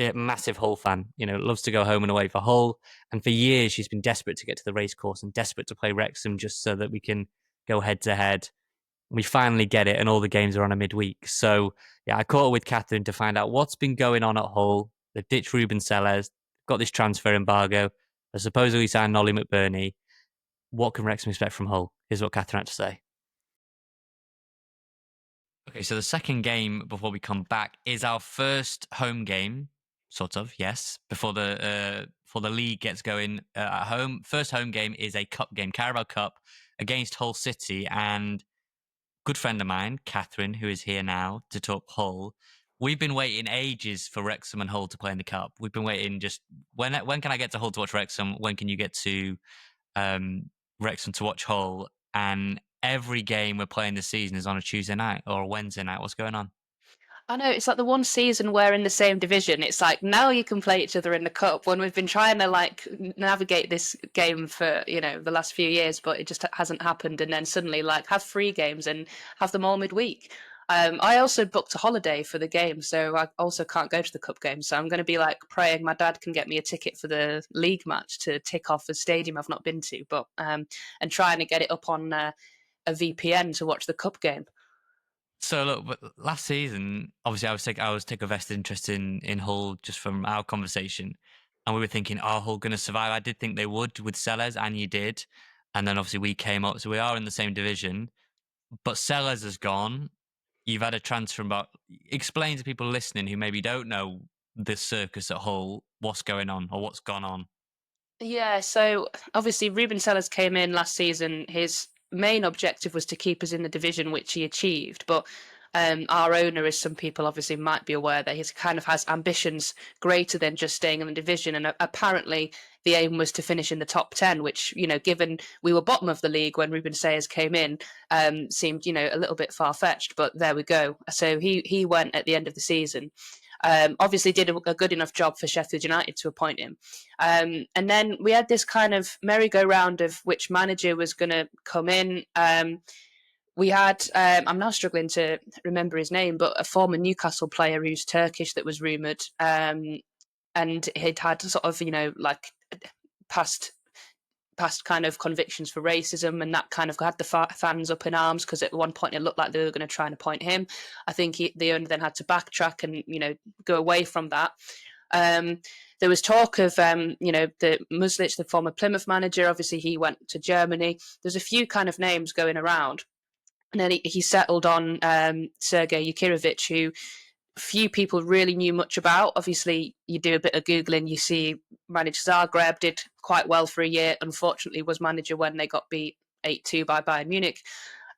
a massive Hull fan. Loves to go home and away for Hull. And for years, she's been desperate to get to the racecourse and desperate to play Wrexham just so that we can go head to head. We finally get it, and all the games are on a midweek. So, yeah, I caught up with Catherine to find out what's been going on at Hull. They've ditched Ruben Sellers, got this transfer embargo. They supposedly signed Ollie McBurney. What can Wrexham expect from Hull? Here's what Catherine had to say. Okay, so the second game before we come back is our first home game, sort of, yes, before the league gets going at home. First home game is a cup game, Carabao Cup, against Hull City, and good friend of mine, Catherine, who is here now to talk Hull. We've been waiting ages for Wrexham and Hull to play in the cup. We've been waiting just when can I get to Hull to watch Wrexham? When can you get to Wrexham to watch Hull? And every game we're playing this season is on a Tuesday night or a Wednesday night. What's going on? I know, it's like the one season we're in the same division. It's like now you can play each other in the cup when we've been trying to like navigate this game for, the last few years, but it just hasn't happened. And then suddenly like have 3 games and have them all midweek. I also booked a holiday for the game, so I also can't go to the cup game. So I'm going to be like praying my dad can get me a ticket for the league match to tick off a stadium I've not been to, but and trying to get it up on a VPN to watch the cup game. So look, last season, obviously, I was taking a vested interest in Hull just from our conversation, and we were thinking, "Oh, Hull going to survive?" I did think they would with Sellers, and you did, and then obviously we came up, so we are in the same division. But Sellers has gone. You've had a transfer. About explain to people listening who maybe don't know this circus at Hull what's going on or what's gone on. Yeah, so obviously Ruben Sellers came in last season. His main objective was to keep us in the division, which he achieved. But our owner, as some people obviously might be aware, that he kind of has ambitions greater than just staying in the division. And apparently the aim was to finish in the top 10, which, given we were bottom of the league when Ruben Sayers came in, seemed, a little bit far-fetched. But there we go. So he went at the end of the season. Obviously did a good enough job for Sheffield United to appoint him. And then we had this kind of merry-go-round of which manager was going to come in. We had, I'm now struggling to remember his name, but a former Newcastle player who's Turkish that was rumoured. And he'd had sort of, like past kind of convictions for racism, and that kind of had the fans up in arms because at one point it looked like they were going to try and appoint him. I think the owner then had to backtrack and go away from that. There was talk of the Muslic, the former Plymouth manager. Obviously, he went to Germany. There's a few kind of names going around, and then he settled on Sergei Yukirovich, who few people really knew much about. Obviously, you do a bit of Googling, you see managed Zagreb, did quite well for a year, unfortunately was manager when they got beat 8-2 by Bayern Munich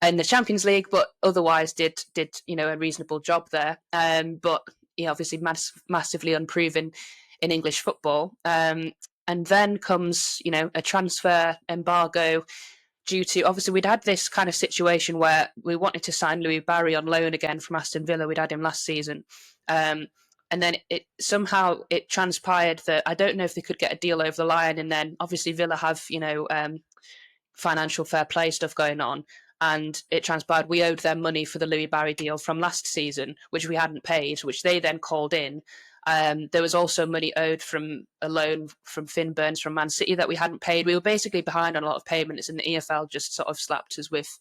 in the Champions League, but otherwise did a reasonable job there. But obviously massively unproven in English football. And then comes, a transfer embargo due to, obviously, we'd had this kind of situation where we wanted to sign Louis Barry on loan again from Aston Villa. We'd had him last season. And then it somehow transpired that I don't know if they could get a deal over the line. And then obviously Villa have, financial fair play stuff going on. And it transpired we owed them money for the Louis Barry deal from last season, which we hadn't paid, which they then called in. There was also money owed from a loan from Finn Burns from Man City that we hadn't paid. We were basically behind on a lot of payments, and the EFL just sort of slapped us with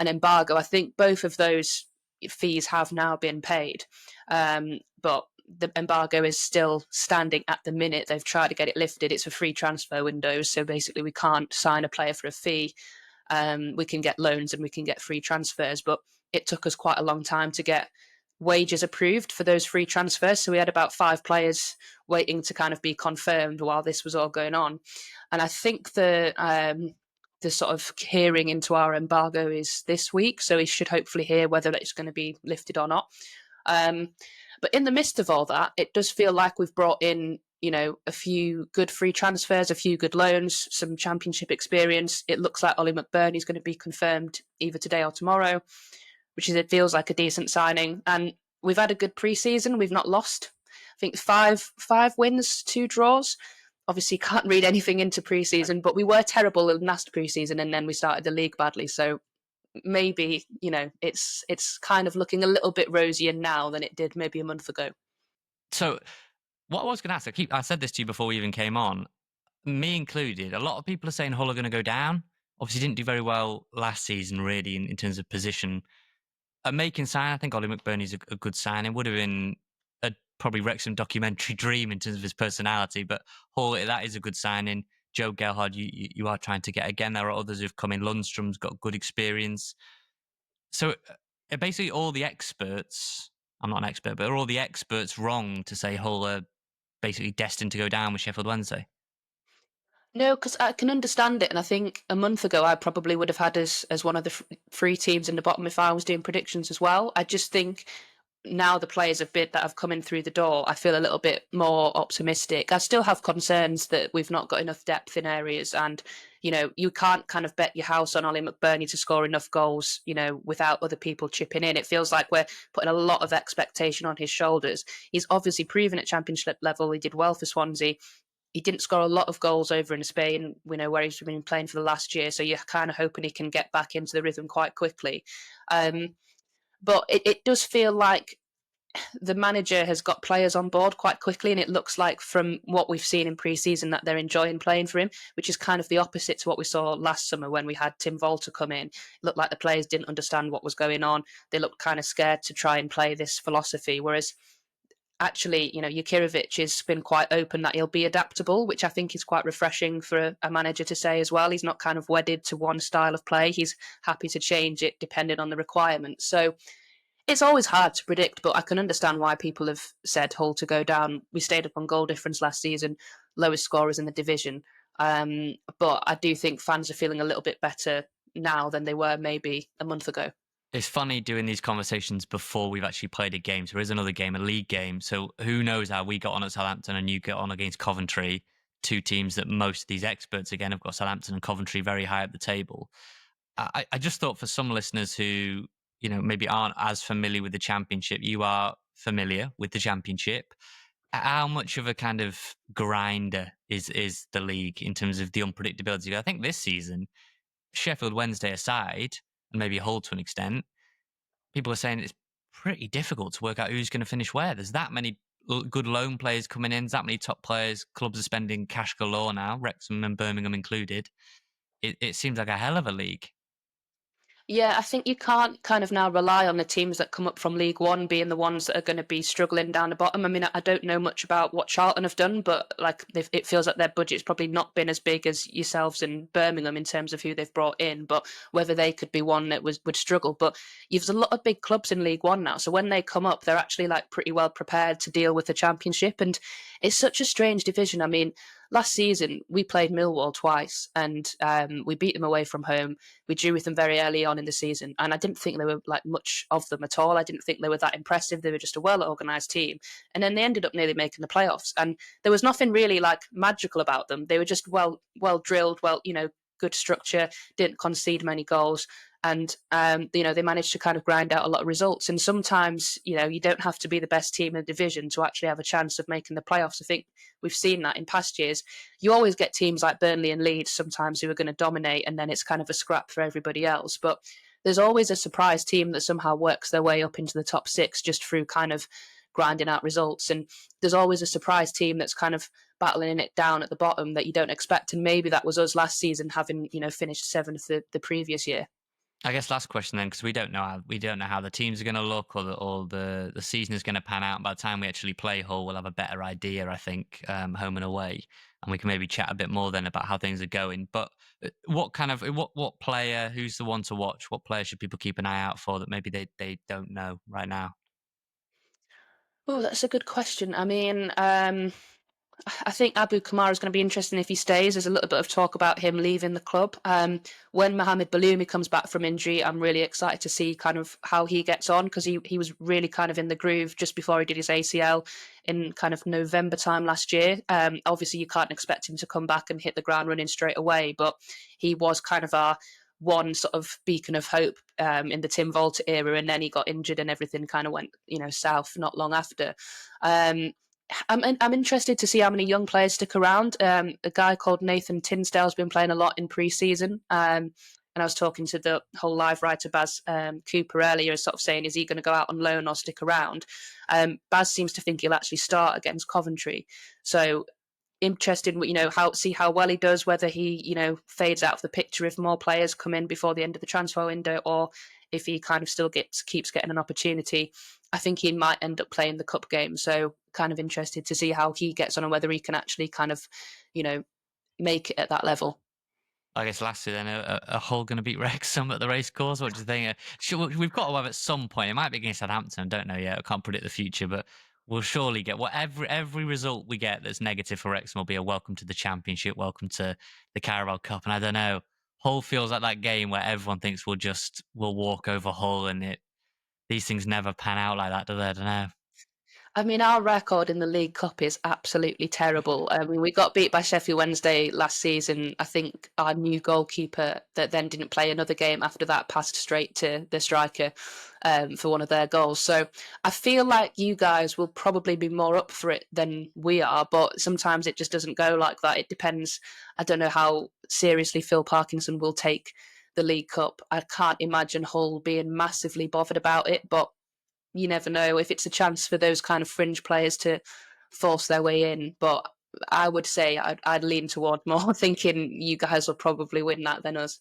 an embargo. I think both of those fees have now been paid, but the embargo is still standing at the minute. They've tried to get it lifted. It's a free transfer window, so basically we can't sign a player for a fee. We can get loans and we can get free transfers, but it took us quite a long time to get wages approved for those free transfers. So we had about 5 players waiting to kind of be confirmed while this was all going on. And I think the sort of hearing into our embargo is this week. So we should hopefully hear whether it's going to be lifted or not. But in the midst of all that, it does feel like we've brought in, a few good free transfers, a few good loans, some championship experience. It looks like Ollie McBurney is going to be confirmed either today or tomorrow, it feels like a decent signing. And we've had a good pre-season. We've not lost. I think five wins, 2 draws. Obviously can't read anything into pre-season, but we were terrible in last pre-season and then we started the league badly. So maybe, it's kind of looking a little bit rosier now than it did maybe a month ago. So What I was going to ask, I said this to you before we even came on, me included, a lot of people are saying Hull are going to go down. Obviously didn't do very well last season, really, in terms of position. A making sign, I think Ollie McBurney's a good sign. It would have been a probably Wrexham documentary dream in terms of his personality, but Hull, that is a good signing. Joe Gelhard, you are trying to get again. There are others who've come in. Lundstrom's got good experience. So basically, all the experts, I'm not an expert, but are all the experts wrong to say Hull are basically destined to go down with Sheffield Wednesday? No, because I can understand it, and I think a month ago I probably would have had us as one of the three teams in the bottom if I was doing predictions as well. I just think now the players that have come in through the door, I feel a little bit more optimistic. I still have concerns that we've not got enough depth in areas, and you can't kind of bet your house on Ollie McBurney to score enough goals, without other people chipping in. It feels like we're putting a lot of expectation on his shoulders. He's obviously proven at Championship level. He did well for Swansea. He didn't score a lot of goals over in Spain, where he's been playing for the last year. So you're kind of hoping he can get back into the rhythm quite quickly. But it does feel like the manager has got players on board quite quickly, and it looks like from what we've seen in pre-season that they're enjoying playing for him, which is kind of the opposite to what we saw last summer when we had Tim Volter come in. It looked like the players didn't understand what was going on. They looked kind of scared to try and play this philosophy, whereas actually, Jukirovic has been quite open that he'll be adaptable, which I think is quite refreshing for a manager to say as well. He's not kind of wedded to one style of play. He's happy to change it depending on the requirements. So it's always hard to predict, but I can understand why people have said Hull to go down. We stayed up on goal difference last season, lowest scorers in the division. But I do think fans are feeling a little bit better now than they were maybe a month ago. It's funny doing these conversations before we've actually played a game. So there is another game, a league game. So who knows how we got on at Southampton and you get on against Coventry, two teams that most of these experts, again, have got Southampton and Coventry very high up the table. I just thought for some listeners who, maybe aren't as familiar with the Championship, you are familiar with the Championship. How much of a kind of grinder is the league in terms of the unpredictability? I think this season, Sheffield Wednesday aside, and maybe Hull to an extent, people are saying it's pretty difficult to work out who's going to finish where. There's that many good loan players coming in, that many top players. Clubs are spending cash galore now, Wrexham and Birmingham included. It seems like a hell of a league. Yeah, I think you can't kind of now rely on the teams that come up from League One being the ones that are going to be struggling down the bottom. I mean, I don't know much about what Charlton have done, but it feels like their budget's probably not been as big as yourselves in Birmingham in terms of who they've brought in. But whether they could be one that would struggle. But there's a lot of big clubs in League One now, so when they come up, they're actually pretty well prepared to deal with the Championship, and it's such a strange division. I mean, last season we played Millwall twice, and we beat them away from home. We drew with them very early on in the season, and I didn't think there were much of them at all. I didn't think they were that impressive. They were just a well-organised team, and then they ended up nearly making the playoffs. And there was nothing really magical about them. They were just well drilled, good structure, didn't concede many goals, and they managed to kind of grind out a lot of results. And sometimes you don't have to be the best team in the division to actually have a chance of making the playoffs. I think we've seen that in past years. You always get teams like Burnley and Leeds sometimes who are going to dominate, and then it's kind of a scrap for everybody else. But there's always a surprise team that somehow works their way up into the top six just through kind of grinding out results. And there's always a surprise team that's kind of battling it down at the bottom that you don't expect. And maybe that was us last season, having finished seventh the previous year. I guess last question then, because we don't know how the teams are going to look or the season is going to pan out. By the time we actually play Hull, we'll have a better idea, I think, home and away, and we can maybe chat a bit more then about how things are going. But what player, who's the one to watch? What player should people keep an eye out for that maybe they don't know right now? Oh, that's a good question. I mean, I think Abu Kamara is going to be interesting if he stays. There's a little bit of talk about him leaving the club. When Mohamed Baloumi comes back from injury, I'm really excited to see kind of how he gets on, because he was really kind of in the groove just before he did his ACL in kind of November time last year. Obviously, you can't expect him to come back and hit the ground running straight away, but he was kind of our one sort of beacon of hope in the Tim Volter era, and then he got injured and everything kind of went south not long after. I'm interested to see how many young players stick around. A guy called Nathan Tinsdale's been playing a lot in pre-season. And I was talking to the whole live writer, Baz Cooper, earlier, sort of saying, is he going to go out on loan or stick around? Baz seems to think he'll actually start against Coventry. So interested, see how well he does, whether he, fades out of the picture if more players come in before the end of the transfer window, or if he kind of still keeps getting an opportunity. I think he might end up playing the cup game. So kind of interested to see how he gets on and whether he can actually kind of, make it at that level. I guess lastly then, are Hull going to beat Wrexham at the racecourse? What do you think? We've got to have at some point. It might be against Southampton. I don't know yet. I can't predict the future, but we'll surely get every result we get that's negative for Wrexham will be a welcome to the Championship, welcome to the Carabao Cup. And I don't know, Hull feels like that game where everyone thinks we'll walk over Hull, and these things never pan out like that, do they? I don't know. I mean, our record in the League Cup is absolutely terrible. I mean, we got beat by Sheffield Wednesday last season. I think our new goalkeeper that then didn't play another game after that passed straight to the striker for one of their goals. So I feel like you guys will probably be more up for it than we are, but sometimes it just doesn't go like that. It depends. I don't know how seriously Phil Parkinson will take the League Cup. I can't imagine Hull being massively bothered about it, but you never know if it's a chance for those kind of fringe players to force their way in. But I would say I'd lean toward more thinking you guys will probably win that than us.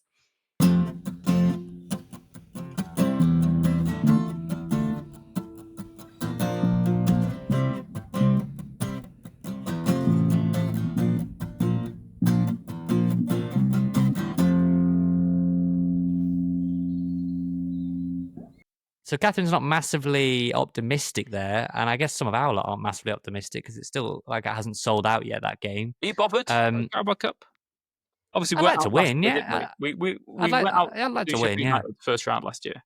So Catherine's not massively optimistic there, and I guess some of our lot aren't massively optimistic because it's still like it hasn't sold out yet, that game. Are you bothered? Carabao Cup? Obviously, I'd we like went to out last win, year, yeah. didn't we? I'd went out. like to to win, yeah. United first round last year.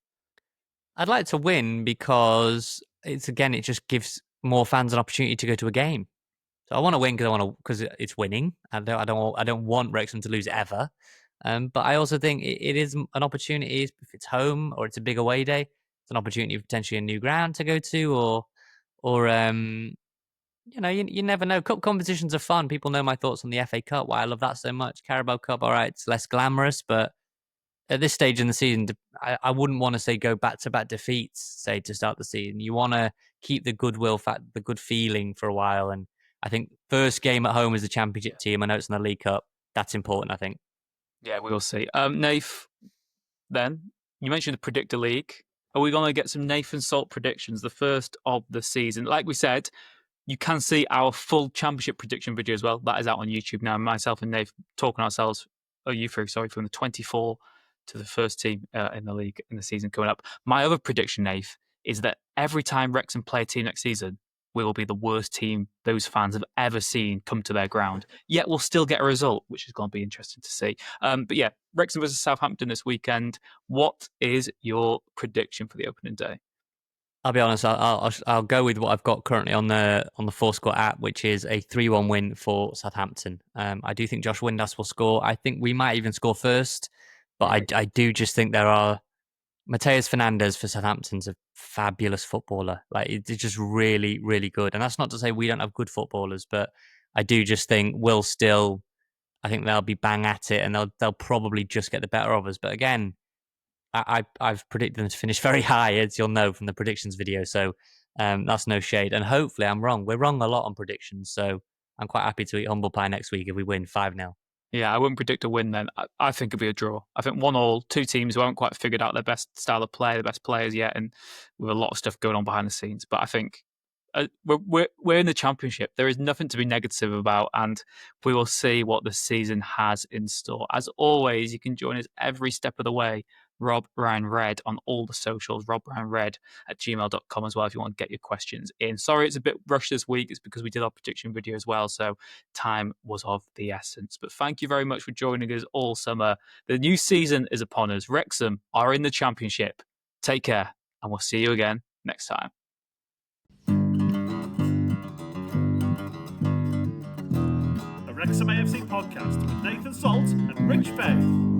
I'd like to win because it just gives more fans an opportunity to go to a game. So I want to win because it's winning. I don't want Wrexham to lose ever. But I also think it is an opportunity if it's home or it's a big away day. It's an opportunity for potentially a new ground to go to, or you never know. Cup competitions are fun. People know my thoughts on the FA Cup. Why I love that so much. Carabao Cup, all right, it's less glamorous, but at this stage in the season, I wouldn't want to say go back-to-back defeats, say, to start the season. You want to keep the goodwill, the good feeling for a while. And I think first game at home as the Championship team, I know it's in the League Cup. That's important, I think. Yeah, we'll see. Nath, then, you mentioned the Predictor League. Are we going to get some Nathan Salt predictions, the first of the season? Like we said, you can see our full Championship prediction video as well. That is out on YouTube now. Myself and Nath talking ourselves, from the 24 to the first team in the league in the season coming up. My other prediction, Nath, is that every time Wrexham play a team next season, we will be the worst team those fans have ever seen come to their ground. Yet we'll still get a result, which is going to be interesting to see. But yeah, Wrexham versus Southampton this weekend. What is your prediction for the opening day? I'll be honest. I'll go with what I've got currently on the Forescore app, which is a 3-1 win for Southampton. I do think Josh Windass will score. I think we might even score first, but I do just think there are. Mateus Fernandes for Southampton's a fabulous footballer. Like, it's just really, really good. And that's not to say we don't have good footballers, but I do just think I think they'll be bang at it, and they'll probably just get the better of us. But again, I've predicted them to finish very high, as you'll know from the predictions video. So that's no shade. And hopefully I'm wrong. We're wrong a lot on predictions. So I'm quite happy to eat humble pie next week if we win 5-0. Yeah, I wouldn't predict a win then. I think it'll be a draw. I think 1-1, two teams who haven't quite figured out their best style of play, the best players yet, and with a lot of stuff going on behind the scenes. But I think we're in the Championship. There is nothing to be negative about, and we will see what the season has in store. As always, you can join us every step of the way. Rob Ryan Red on all the socials, robryanred@gmail.com as well if you want to get your questions in. Sorry it's a bit rushed this week. It's because we did our prediction video as well, so time was of the essence. But thank you very much for joining us all summer. The new season is upon us. Wrexham are in the Championship. Take care, and we'll see you again next time. The Wrexham AFC podcast with Nathan Salt and Rich Bay.